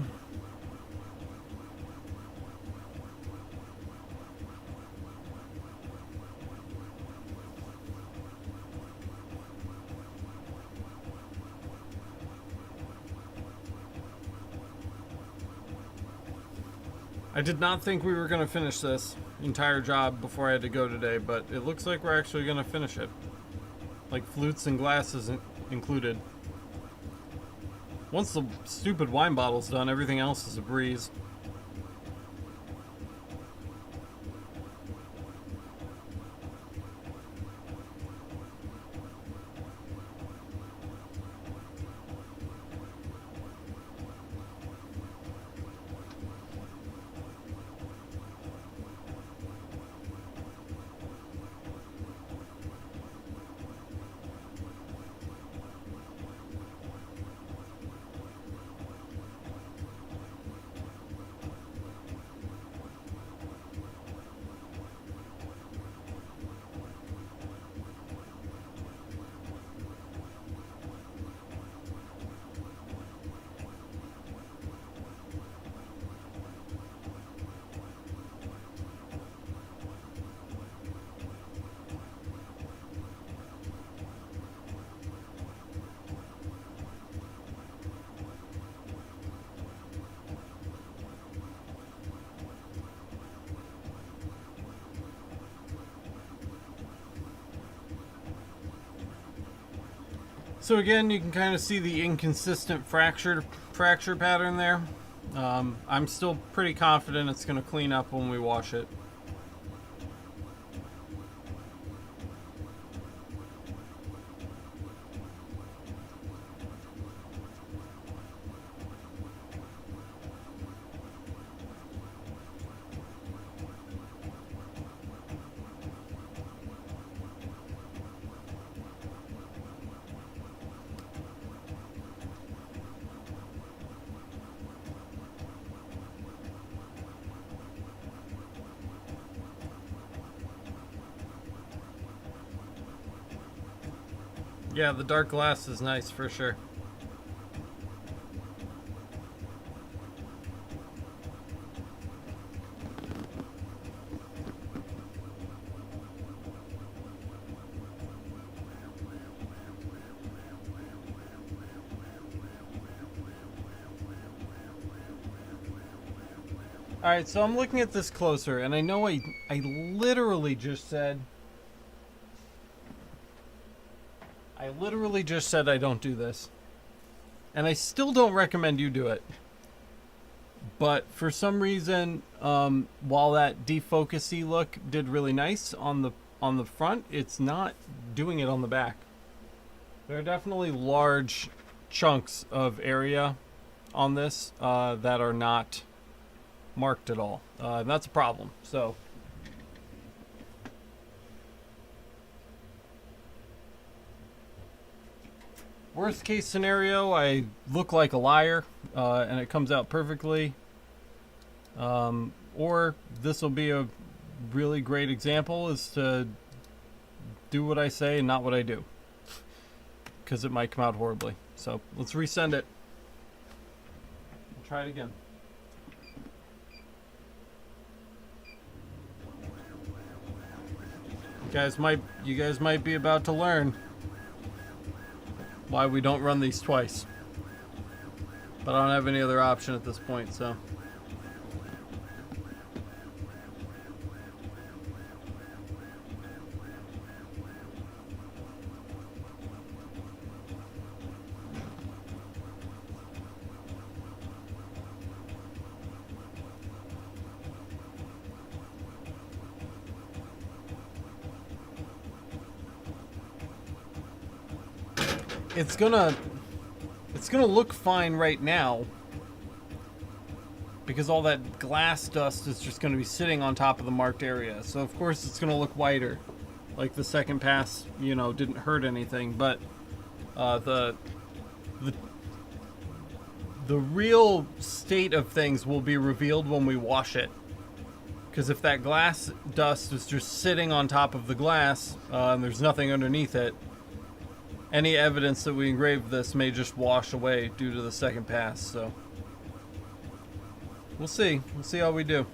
I did not think we were going to finish this entire job before I had to go today, but it looks like we're actually going to finish it. Like flutes and glasses included. Once the stupid wine bottle's done, everything else is a breeze. So again, you can kind of see the inconsistent fracture pattern there. I'm still pretty confident it's going to clean up when we wash it. Yeah, the dark glass is nice for sure. Alright, so I'm looking at this closer, and I know I literally just said I don't do this. And I still don't recommend you do it. But for some reason, while that defocusy look did really nice on the front, it's not doing it on the back. There are definitely large chunks of area on this that are not marked at all. That's a problem. So worst case scenario, I look like a liar and it comes out perfectly. Or this will be a really great example, is to do what I say and not what I do, because it might come out horribly. So let's resend it. We'll try it again. You guys might be about to learn why we don't run these twice. But I don't have any other option at this point, so. It's gonna look fine right now because all that glass dust is just gonna be sitting on top of the marked area. So of course it's gonna look whiter, like the second pass, you know, didn't hurt anything. But the real state of things will be revealed when we wash it. Because if that glass dust is just sitting on top of the glass and there's nothing underneath it, any evidence that we engraved this may just wash away due to the second pass. So we'll see. We'll see how we do.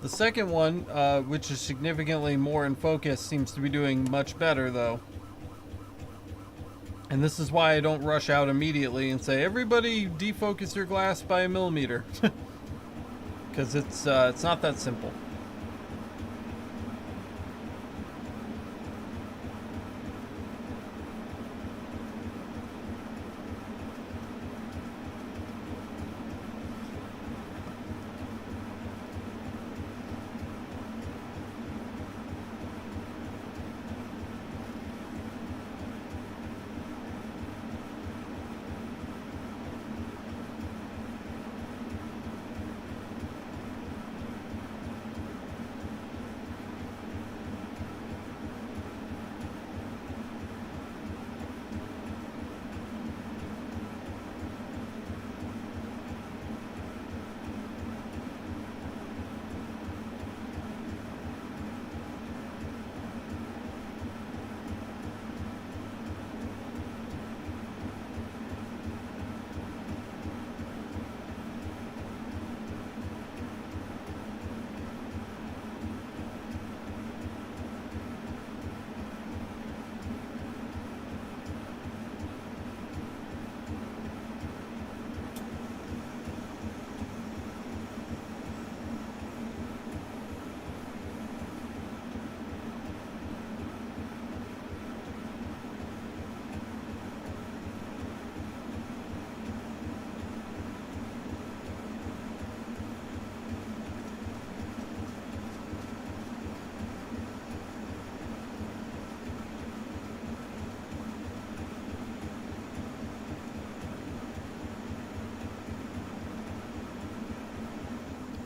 The second one, which is significantly more in focus, seems to be doing much better though. And this is why I don't rush out immediately and say, everybody defocus your glass by 1 millimeter. Because it's not that simple.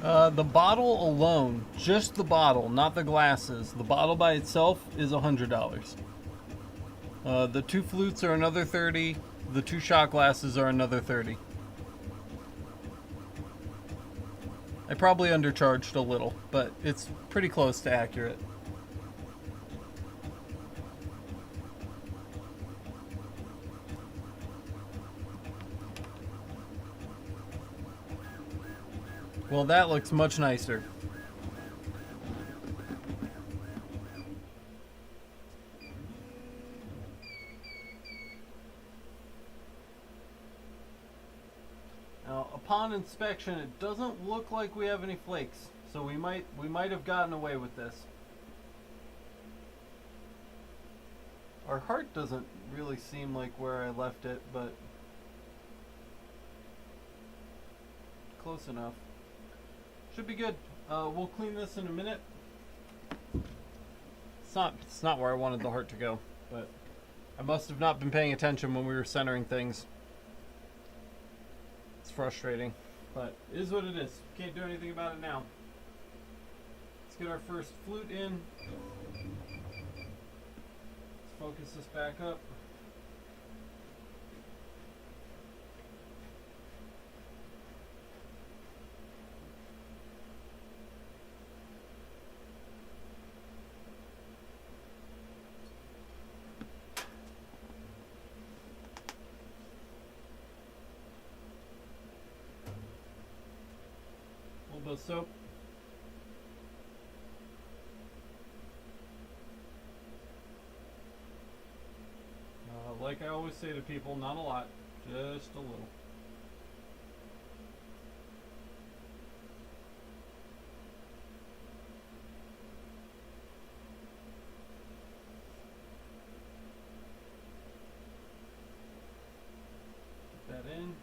The bottle alone, just the bottle, not the glasses. The bottle by itself is $100. The 2 flutes are another 30. The 2 shot glasses are another 30. I probably undercharged a little, but it's pretty close to accurate. Well, that looks much nicer. Now, upon inspection, it doesn't look like we have any flakes, so we might have gotten away with this. Our heart doesn't really seem like where I left it, but close enough. Should be good. We'll clean this in a minute. It's not where I wanted the heart to go, but I must have not been paying attention when we were centering things. It's frustrating, but it is what it is. Can't do anything about it now. Let's get our first flute in. Let's focus this back up. Soap. Like I always say to people, not a lot, just a little. Put that in.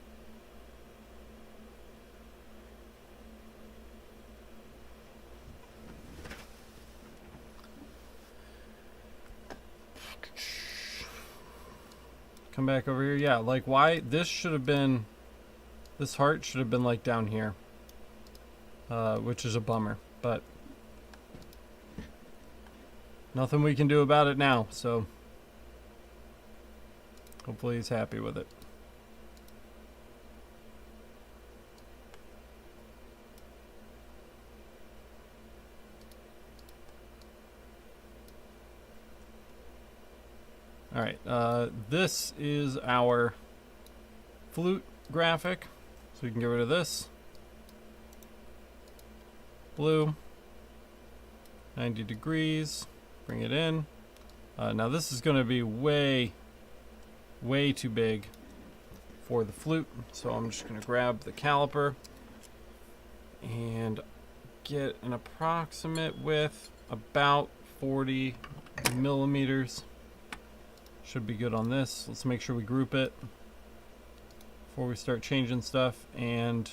Come back over here. Yeah, like why this should have been, this heart should have been like down here, which is a bummer, but nothing we can do about it now, so hopefully he's happy with it. Alright, this is our flute graphic, so we can get rid of this. Blue, 90 degrees, bring it in. Now this is going to be way too big for the flute, so I'm just going to grab the caliper and get an approximate width, about 40 millimeters. Should be good on this. Let's make sure we group it before we start changing stuff. And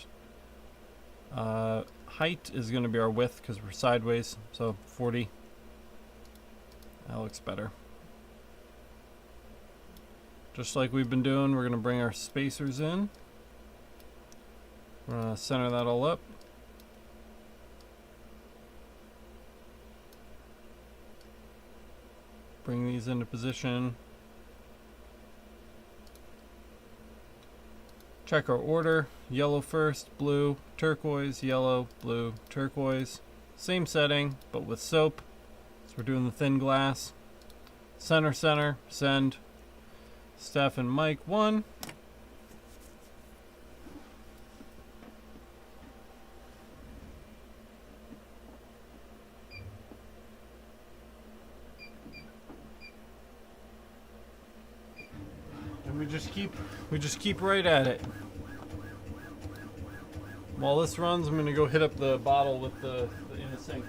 height is going to be our width because we're sideways, so 40. That looks better. Just like we've been doing, we're going to bring our spacers in. We're going to center that all up. Bring these into position. Check our order. Yellow first, blue, turquoise, yellow, blue, turquoise. Same setting, but with soap. So we're doing the thin glass. Center, center, send. Steph and Mike 1. We just keep right at it. While this runs, I'm gonna go hit up the bottle with the in the sink.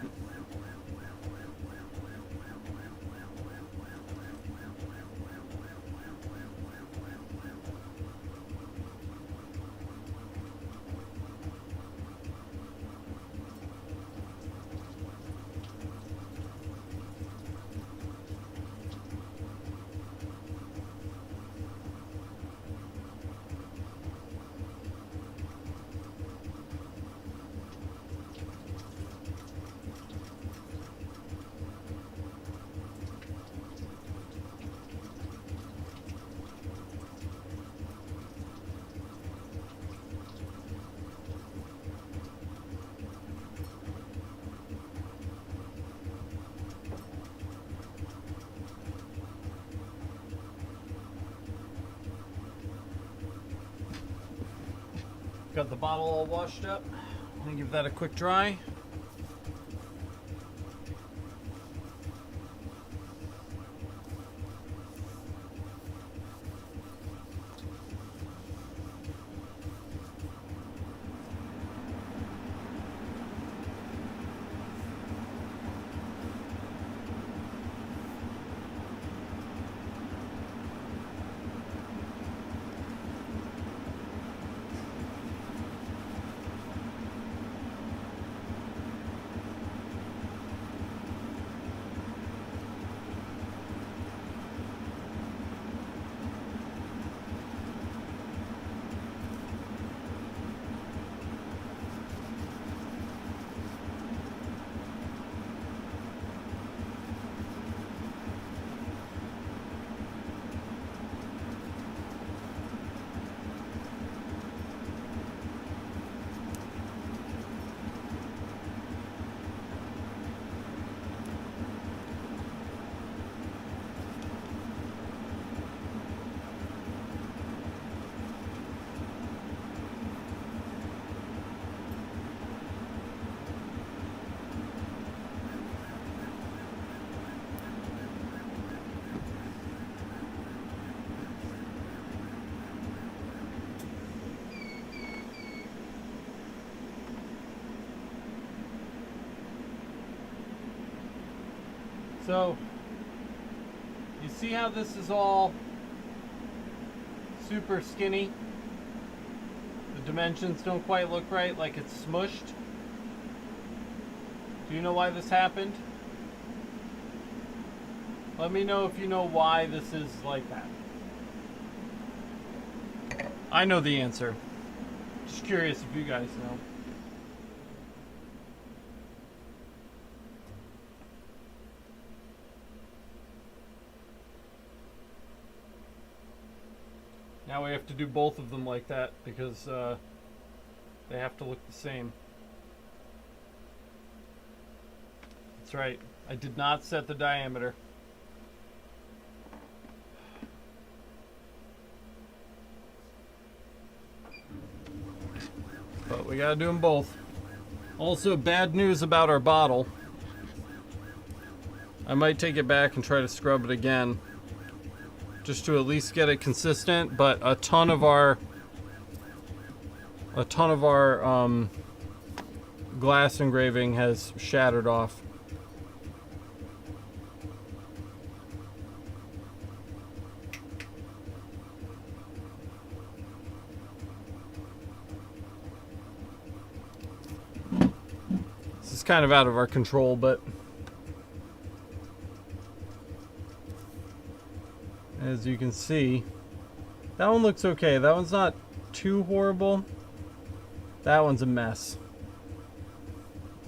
Got the bottle all washed up. I'm gonna give that a quick dry. So, you see how this is all super skinny? The dimensions don't quite look right, like it's smushed. Do you know why this happened? Let me know if you know why this is like that. I know the answer. Just curious if you guys know. Now we have to do both of them like that because they have to look the same. That's right. I did not set the diameter. But we gotta do them both. Also, bad news about our bottle. I might take it back and try to scrub it again, just to at least get it consistent. But a ton of our glass engraving has shattered off. This is kind of out of our control, but as you can see, that one looks okay. That one's not too horrible. That one's a mess.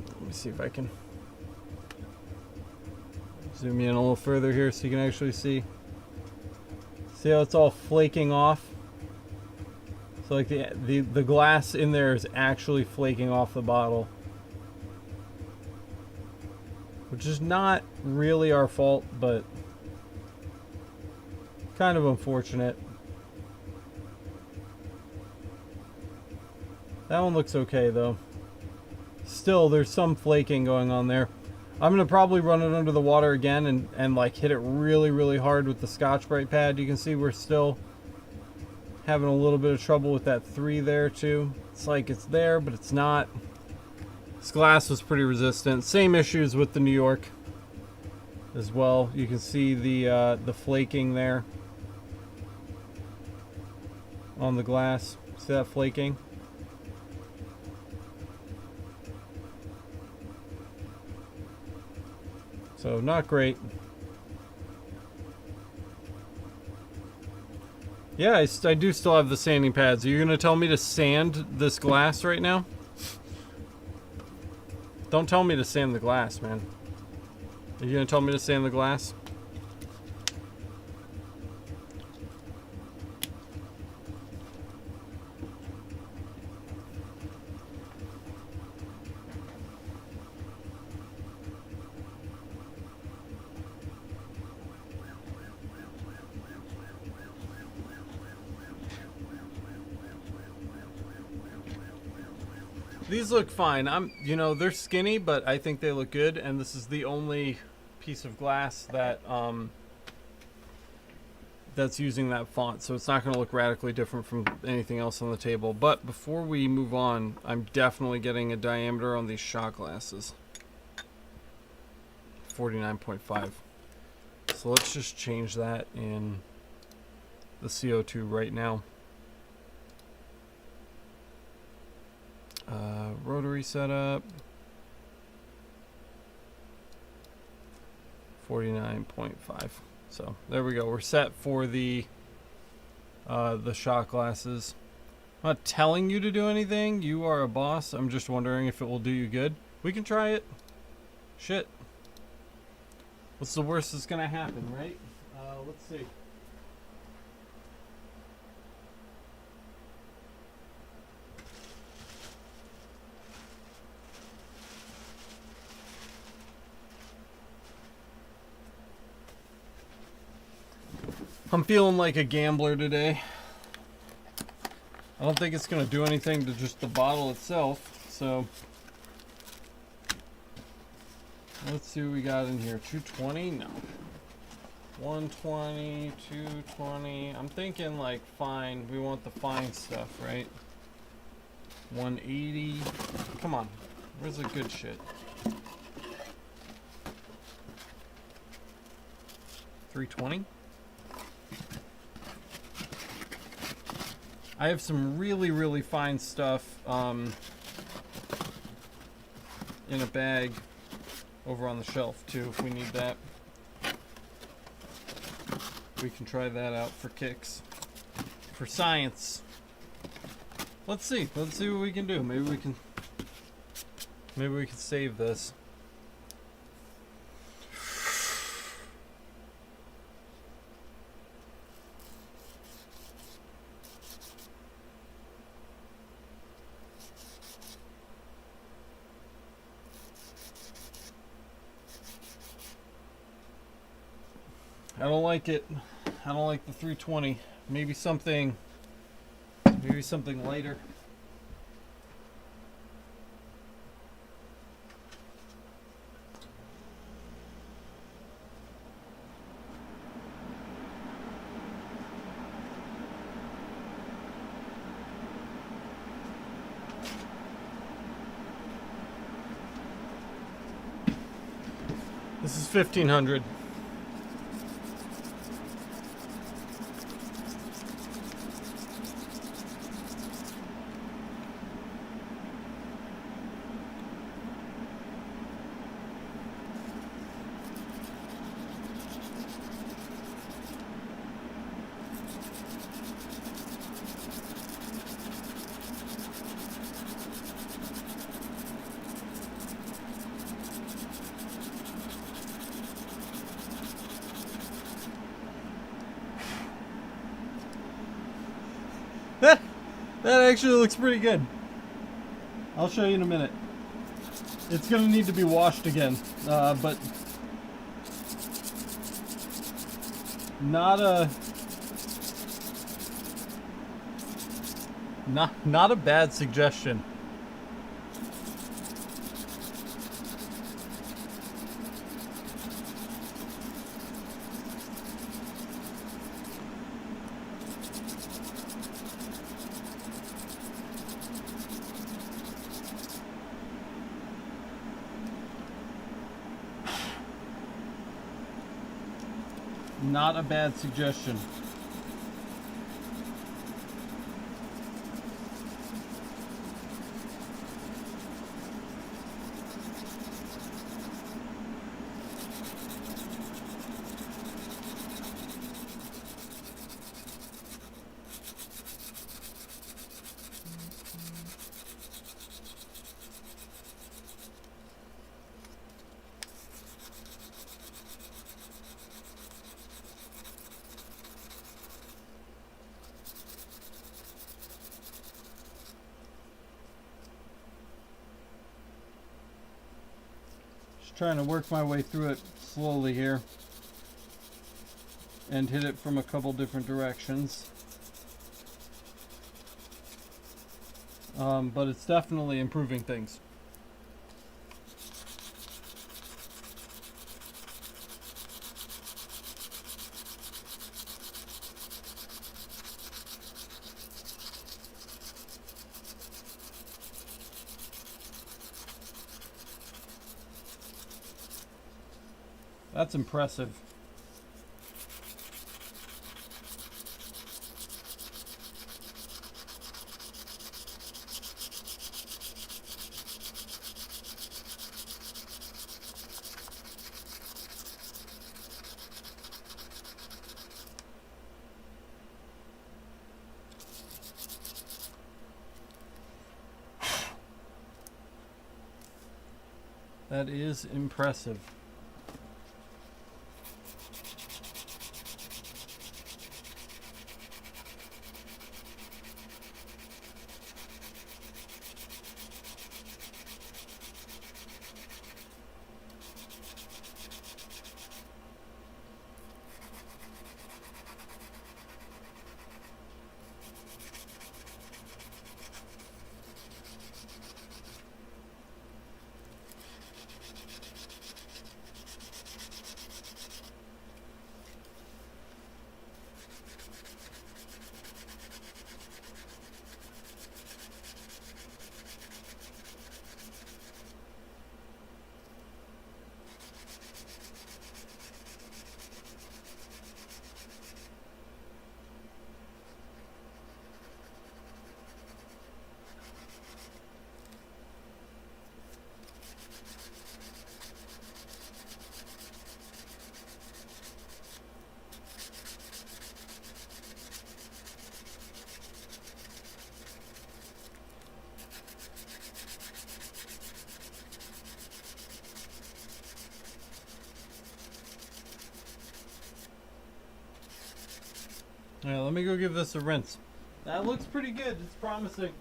Let me see if I can zoom in a little further here so you can actually see. See how it's all flaking off? So like the glass in there is actually flaking off the bottle, which is not really our fault, but kind of unfortunate. That one looks okay though. Still, there's some flaking going on there. I'm gonna probably run it under the water again and like hit it really hard with the Scotch-Brite pad. You can see we're still having a little bit of trouble with that 3 there too. It's like it's there, but it's not. This glass was pretty resistant. Same issues with the New York as well. You can see the flaking there on the glass. See that flaking? So not great. Yeah, I do still have the sanding pads. Are you gonna tell me to sand this glass right now? Don't tell me to sand the glass, man. Are you gonna tell me to sand the glass? These look fine. You know, they're skinny, but I think they look good. And this is the only piece of glass that that's using that font, so it's not going to look radically different from anything else on the table. But before we move on, I'm definitely getting a diameter on these shot glasses. 49.5. So let's just change that in the CO2 right now. Rotary setup. 49.5. So there we go. We're set for the shot glasses. I'm not telling you to do anything. You are a boss. I'm just wondering if it will do you good. We can try it. Shit. What's the worst that's gonna happen, right? Let's see. I'm feeling like a gambler today. I don't think it's going to do anything to just the bottle itself, so let's see what we got in here. 220? No. 120, 220. I'm thinking like fine. We want the fine stuff, right? 180. Come on. Where's the good shit? 320? I have some really, really fine stuff in a bag over on the shelf too, if we need that. We can try that out for kicks. For science. Let's see. Let's see what we can do. Maybe we can save this. I don't like it. I don't like the 320. Maybe something lighter. This is 1500. That actually looks pretty good. I'll show you in a minute. It's gonna need to be washed again, but not a bad suggestion. Not a bad suggestion. Trying to work my way through it slowly here and hit it from a couple different directions. but it's definitely improving things. That's impressive. That is impressive. Yeah, let me go give this a rinse. That looks pretty good. It's promising.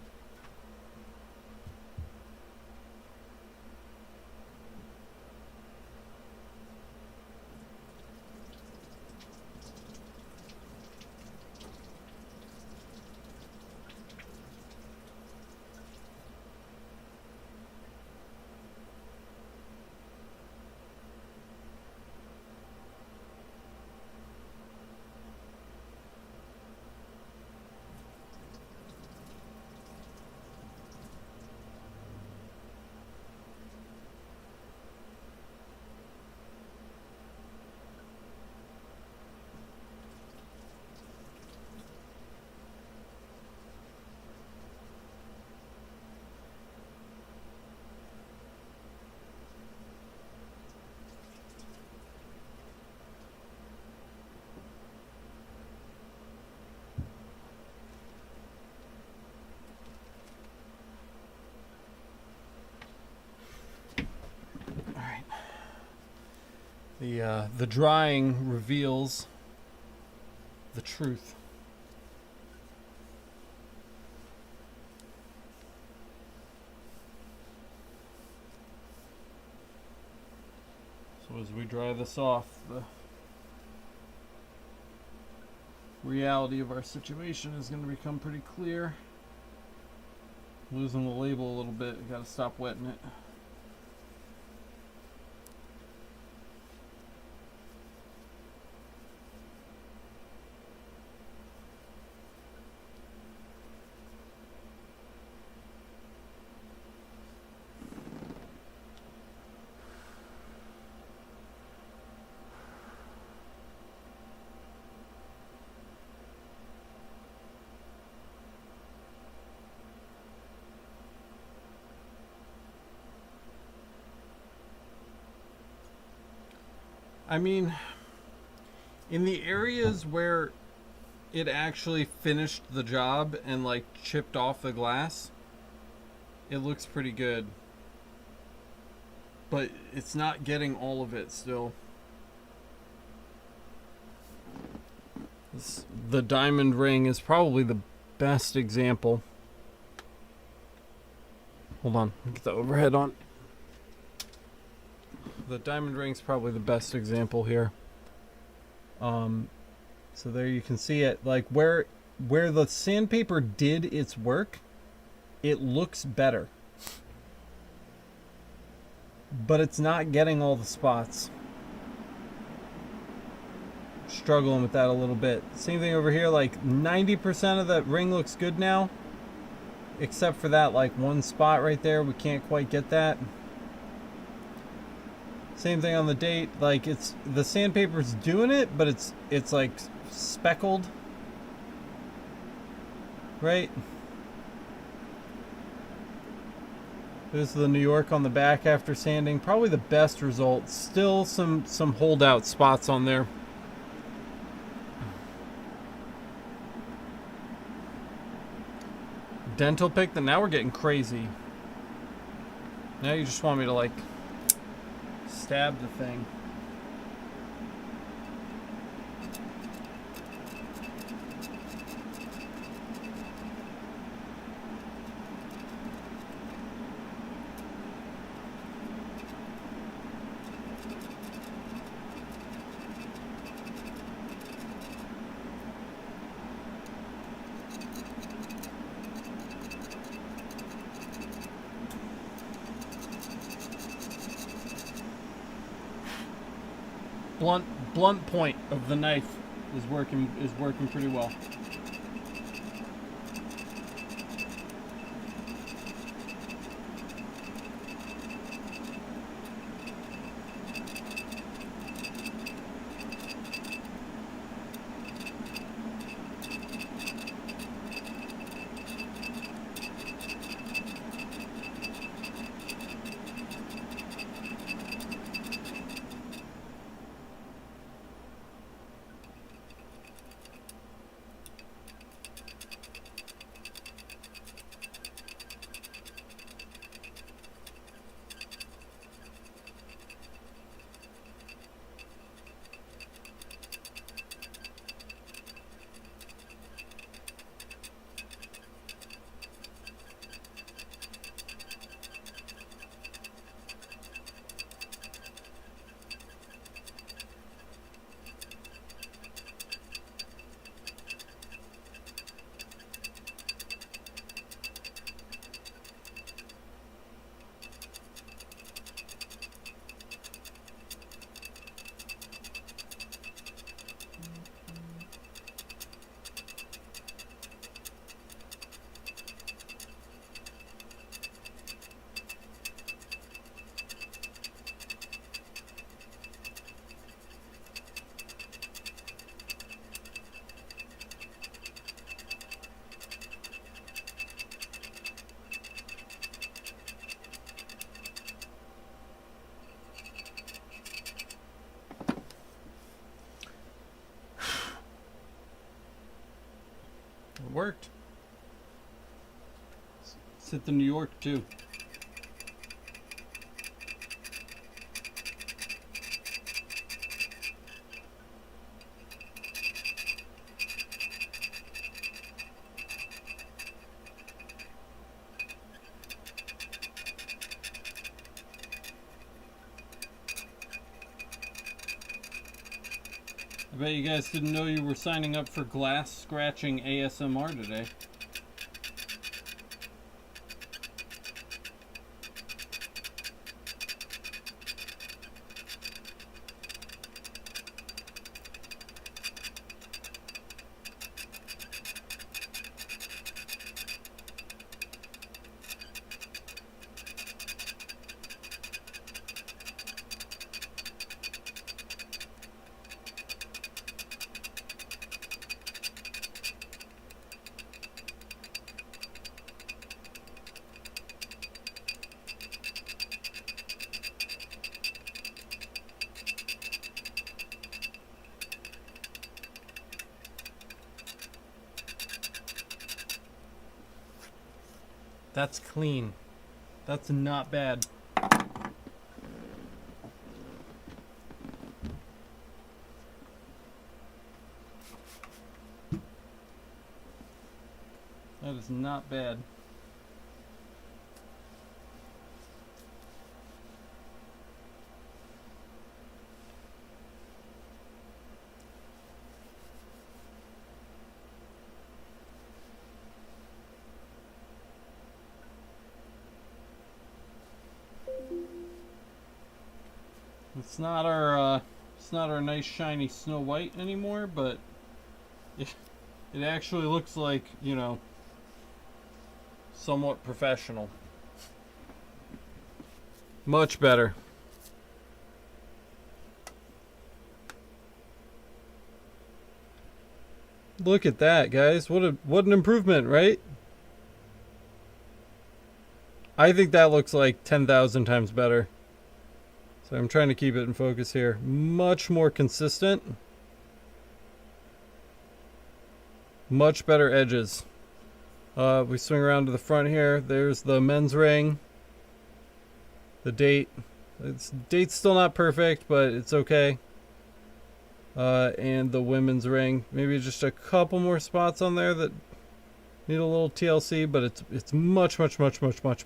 The drying reveals the truth. So as we dry this off, the reality of our situation is going to become pretty clear. Losing the label a little bit, I gotta stop wetting it. I mean, in the areas where it actually finished the job and like chipped off the glass, it looks pretty good. But it's not getting all of it still. The diamond ring is probably the best example. Hold on, get the overhead on. The diamond ring's probably the best example here. So there you can see it, like where the sandpaper did its work, it looks better. But it's not getting all the spots. Struggling with that a little bit. Same thing over here, like 90% of the ring looks good now. Except for that like one spot right there, we can't quite get that. Same thing on the date, like it's the sandpaper's doing it, but it's like speckled. Right? This is the New York on the back after sanding. Probably the best result. Still some holdout spots on there. Dental pick, then now we're getting crazy. Now you just want me to like stab the thing. Blunt point of the knife is working pretty well. It worked. Let's hit the New York too. I bet you guys didn't know you were signing up for glass scratching ASMR today. That's clean. That's not bad. That is not bad. It's not our nice shiny Snow White anymore, but it actually looks like, you know, somewhat professional. Much better. Look at that, guys. What an improvement, right? I think that looks like 10,000 times better. So I'm trying to keep it in focus here. Much more consistent. Much better edges. We swing around to the front here. There's the men's ring. The date. Date's still not perfect, but it's okay. And the women's ring. Maybe just a couple more spots on there that need a little TLC, but it's much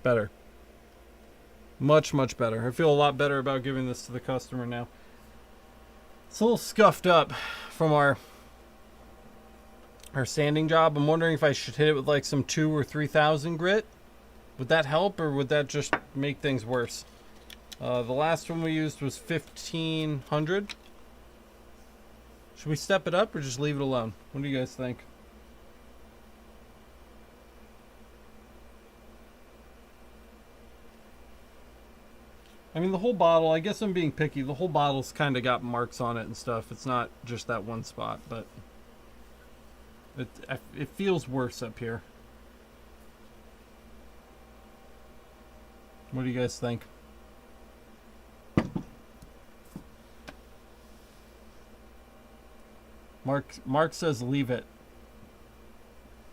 better. Much better. I feel a lot better about giving this to the customer now. It's a little scuffed up from our sanding job. I'm wondering if I should hit it with like some 2,000 or 3,000 grit. Would that help, or would that just make things worse? The last one we used was 1,500. Should we step it up or just leave it alone? What do you guys think? I mean, the whole bottle, I guess I'm being picky. The whole bottle's kind of got marks on it and stuff. It's not just that one spot, but it feels worse up here. What do you guys think? Mark says leave it.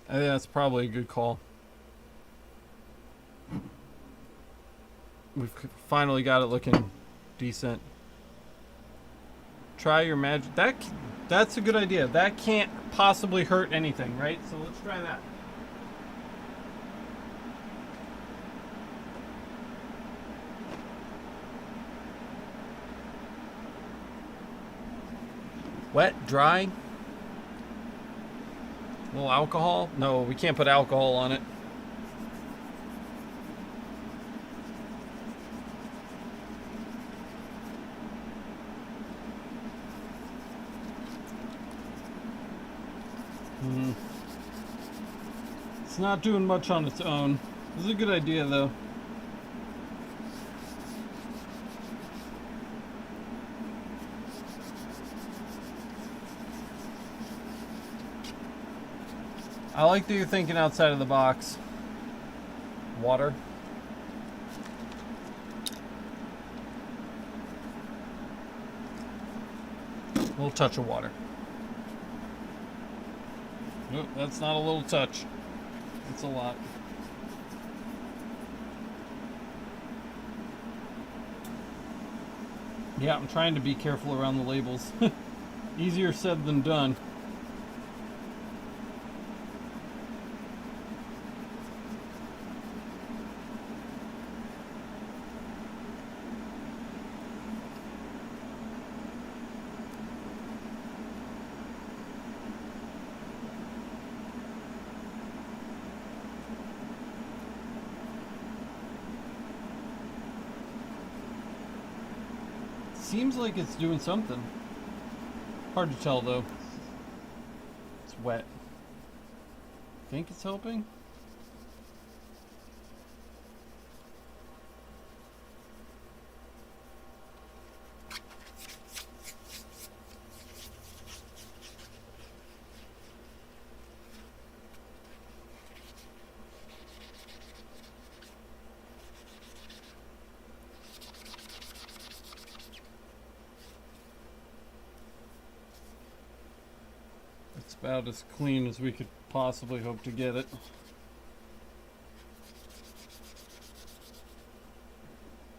I think that's probably a good call. We've finally got it looking decent. Try your magic. That's a good idea. That can't possibly hurt anything, right? So let's try that. Wet, dry. A little alcohol? No, we can't put alcohol on it. It's not doing much on its own. This is a good idea, though. I like that you're thinking outside of the box. Water. A little touch of water. Nope, that's not a little touch. That's a lot. Yeah, I'm trying to be careful around the labels. Easier said than done. Seems like it's doing something. Hard to tell though. It's wet. Think it's helping? About as clean as we could possibly hope to get it.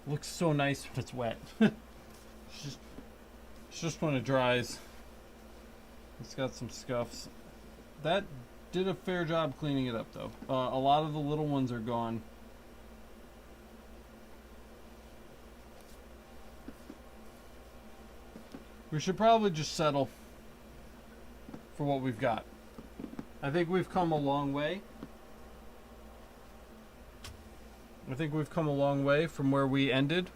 Looks so nice when it's wet. It's just when it dries. It's got some scuffs. That did a fair job cleaning it up though. A lot of the little ones are gone. We should probably just settle for what we've got. I think we've come a long way. I think we've come a long way from where we ended.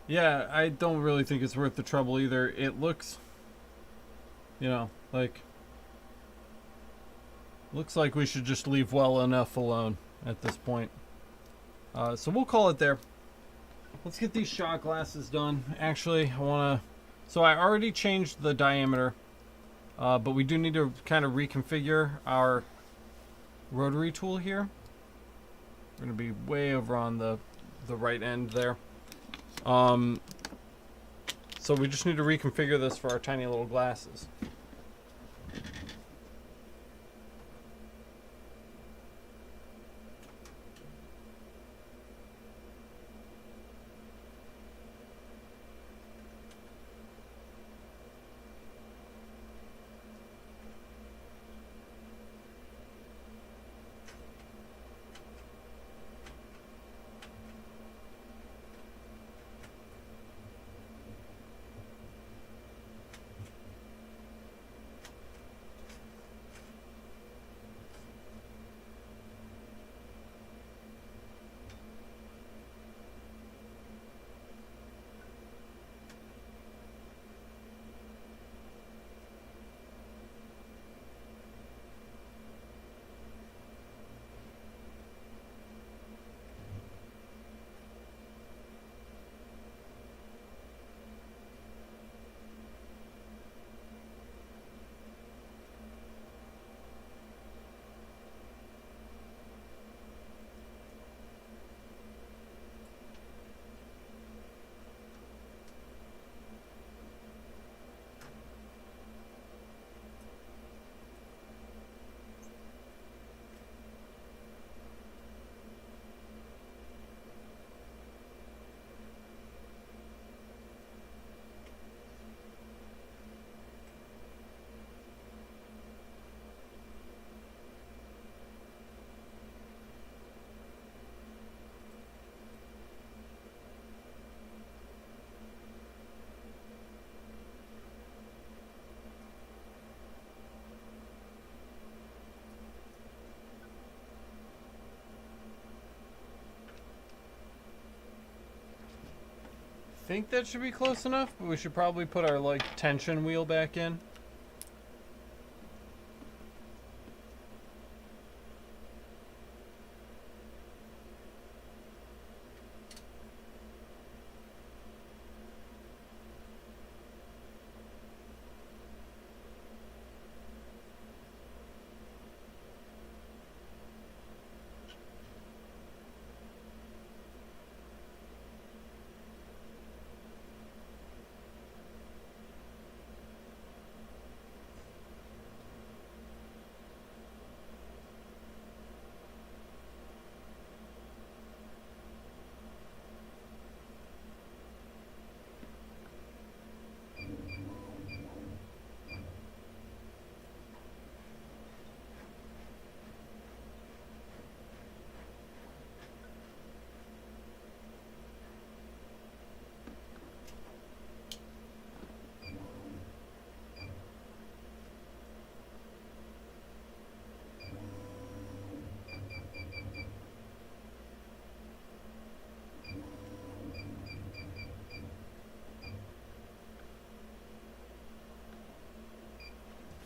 Yeah, I don't really think it's worth the trouble either. It looks, like looks like we should just leave well enough alone at this point. So we'll call it there. Let's get these shot glasses done. Actually, so I already changed the diameter, but we do need to kind of reconfigure our rotary tool here. We're going to be way over on the right end there. So we just need to reconfigure this for our tiny little glasses. I think that should be close enough, but we should probably put our tension wheel back in.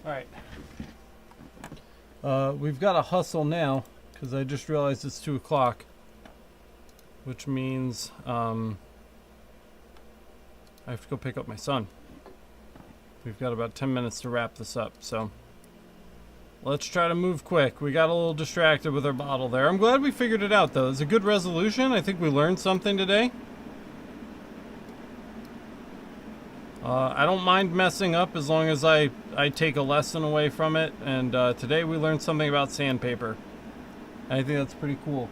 Alright. We've got to hustle now, because I just realized it's 2 o'clock. Which means I have to go pick up my son. We've got about 10 minutes to wrap this up, so let's try to move quick. We got a little distracted with our bottle there. I'm glad we figured it out, though. It's a good resolution. I think we learned something today. I don't mind messing up as long as I take a lesson away from it. And today we learned something about sandpaper. I think that's pretty cool.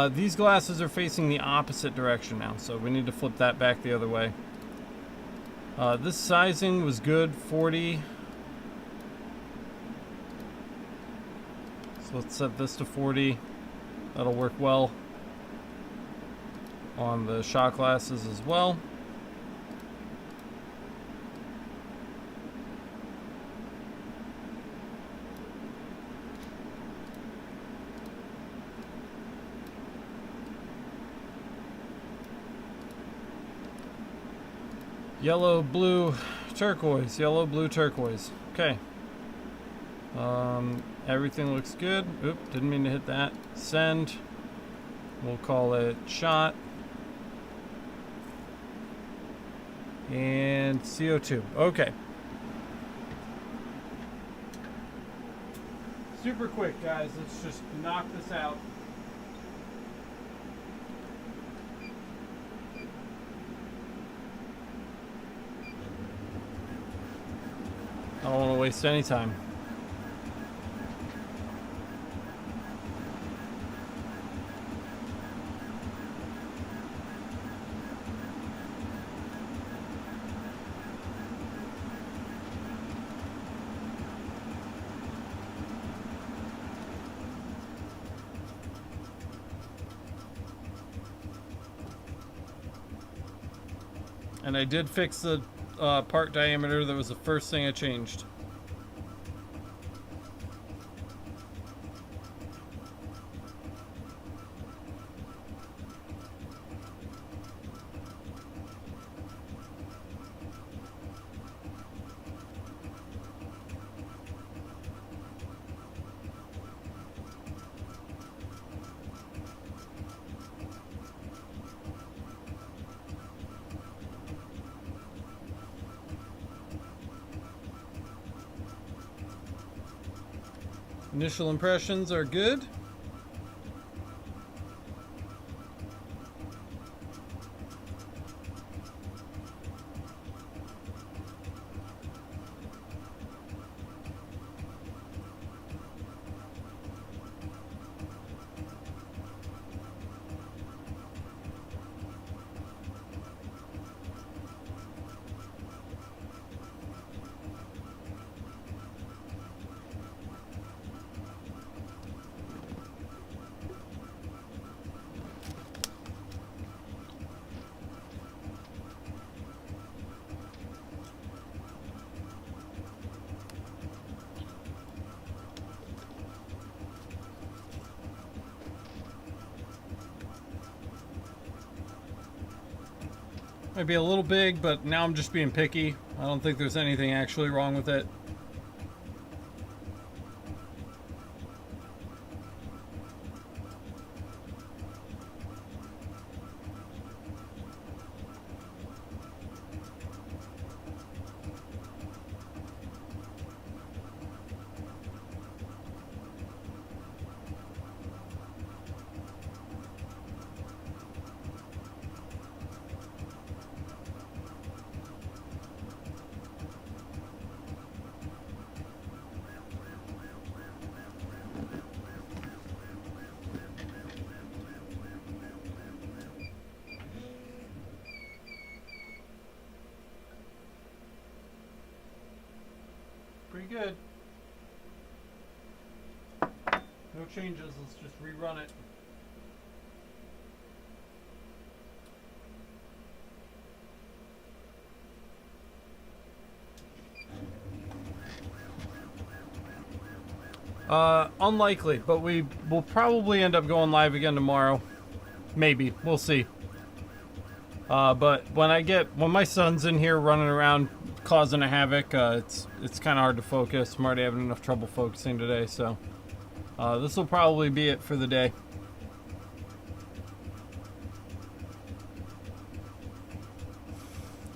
These glasses are facing the opposite direction now, so we need to flip that back the other way. This sizing was good, 40. So let's set this to 40. That'll work well on the shot glasses as well. Yellow, blue, turquoise. Yellow, blue, turquoise. Okay. Everything looks good. Oop, didn't mean to hit that. Send. We'll call it shot. And CO2. Okay. Super quick, guys. Let's just knock this out. I don't want to waste any time. And I did fix the part diameter. That was the first thing I changed. Initial impressions are good. Might be a little big, but now I'm just being picky. I don't think there's anything actually wrong with it. Pretty good. No changes, let's just rerun it. Unlikely, but we will probably end up going live again tomorrow. Maybe, we'll see. But when my son's in here running around causing a havoc, it's kind of hard to focus. I'm already having enough trouble focusing today, so this will probably be it for the day.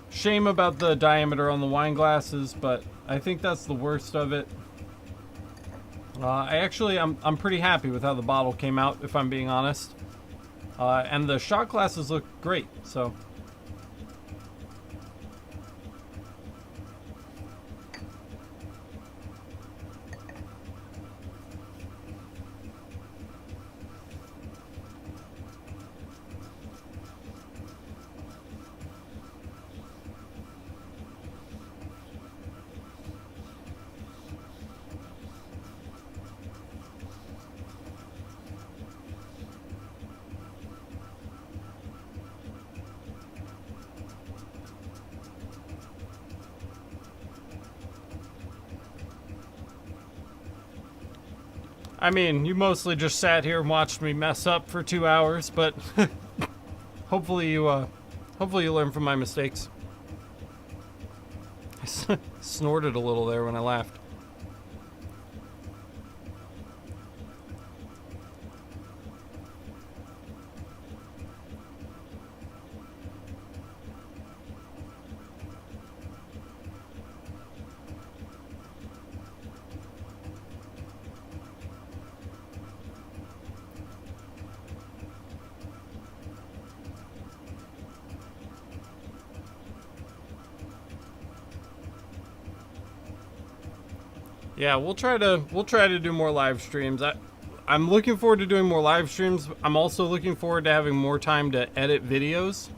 Shame about the diameter on the wine glasses, but I think that's the worst of it. I'm pretty happy with how the bottle came out, if I'm being honest. And the shot glasses look great, so. I mean, you mostly just sat here and watched me mess up for 2 hours, but hopefully you learn from my mistakes. I snorted a little there when I laughed. Yeah, we'll try to do more live streams. I'm looking forward to doing more live streams. I'm also looking forward to having more time to edit videos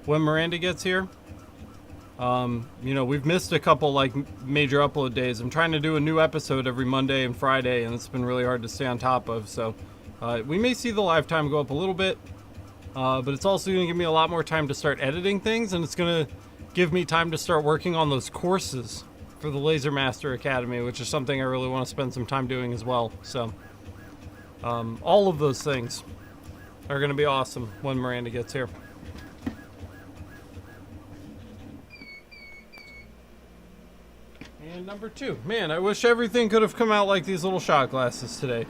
when Miranda gets here. You know, we've missed a couple like major upload days. I'm trying to do a new episode every Monday and Friday, and it's been really hard to stay on top of. So we may see the live time go up a little bit, but it's also going to give me a lot more time to start editing things, and it's going to give me time to start working on those courses for the Laser Master Academy, which is something I really want to spend some time doing as well. So all of those things are going to be awesome when Miranda gets here. And number 2, man, I wish everything could have come out like these little shot glasses today,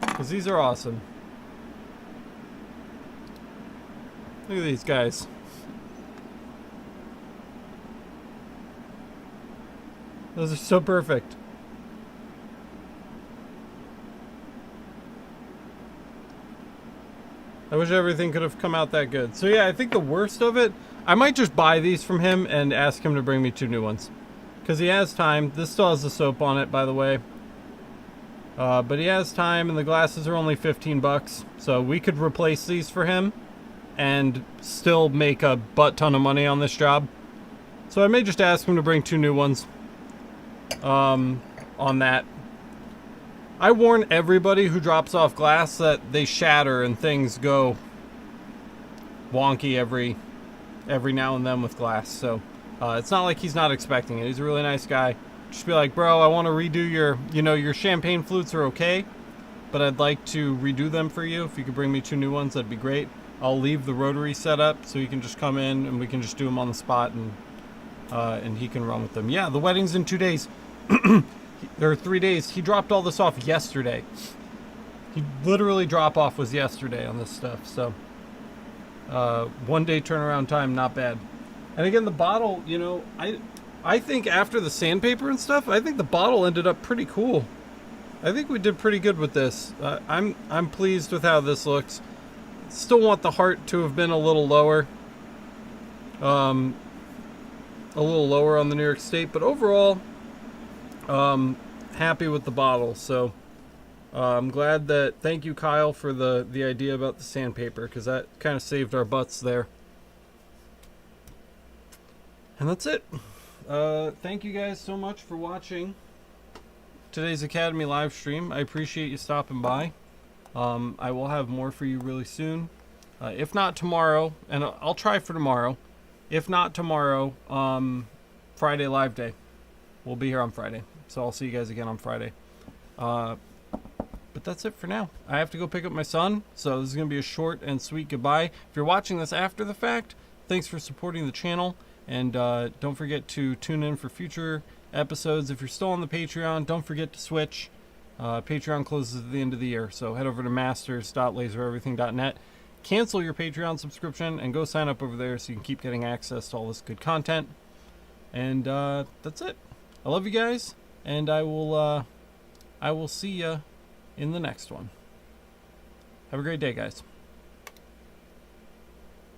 because these are awesome. Look at these guys. Those are so perfect. I wish everything could have come out that good. So yeah, I think the worst of it, I might just buy these from him and ask him to bring me 2 new ones. Because he has time. This still has the soap on it, by the way. But he has time, and the glasses are only 15 bucks. So we could replace these for him and still make a butt ton of money on this job. So I may just ask him to bring 2 new ones. On that. I warn everybody who drops off glass that they shatter and things go wonky every now and then with glass. So it's not like he's not expecting it. He's a really nice guy. Just be like, bro, I want to redo your champagne flutes are okay, but I'd like to redo them for you. If you could bring me 2 new ones, that'd be great. I'll leave the rotary set up so you can just come in and we can just do them on the spot, and he can run with them. Yeah, the wedding's in 2 days. There are 3 days. He dropped all this off yesterday. He literally drop off was yesterday on this stuff. So 1 day turnaround time, not bad. And again, the bottle, you know, I think after the sandpaper and stuff, I think the bottle ended up pretty cool. I think we did pretty good with this. I'm pleased with how this looks. Still want the heart to have been a little lower. A little lower on the New York State, but overall, happy with the bottle. So I'm glad that, thank you Kyle for the idea about the sandpaper, because that kind of saved our butts there. And that's it. Thank you guys so much for watching today's Academy live stream. I appreciate you stopping by. I will have more for you really soon. If not tomorrow, and I'll try for tomorrow. If not tomorrow, Friday live day. We'll be here on Friday. So I'll see you guys again on Friday. But that's it for now. I have to go pick up my son. So this is going to be a short and sweet goodbye. If you're watching this after the fact, thanks for supporting the channel. And don't forget to tune in for future episodes. If you're still on the Patreon, don't forget to switch. Patreon closes at the end of the year. So head over to masters.lasereverything.net. Cancel your Patreon subscription and go sign up over there so you can keep getting access to all this good content. And that's it. I love you guys, and I will see you in the next one. Have a great day, guys.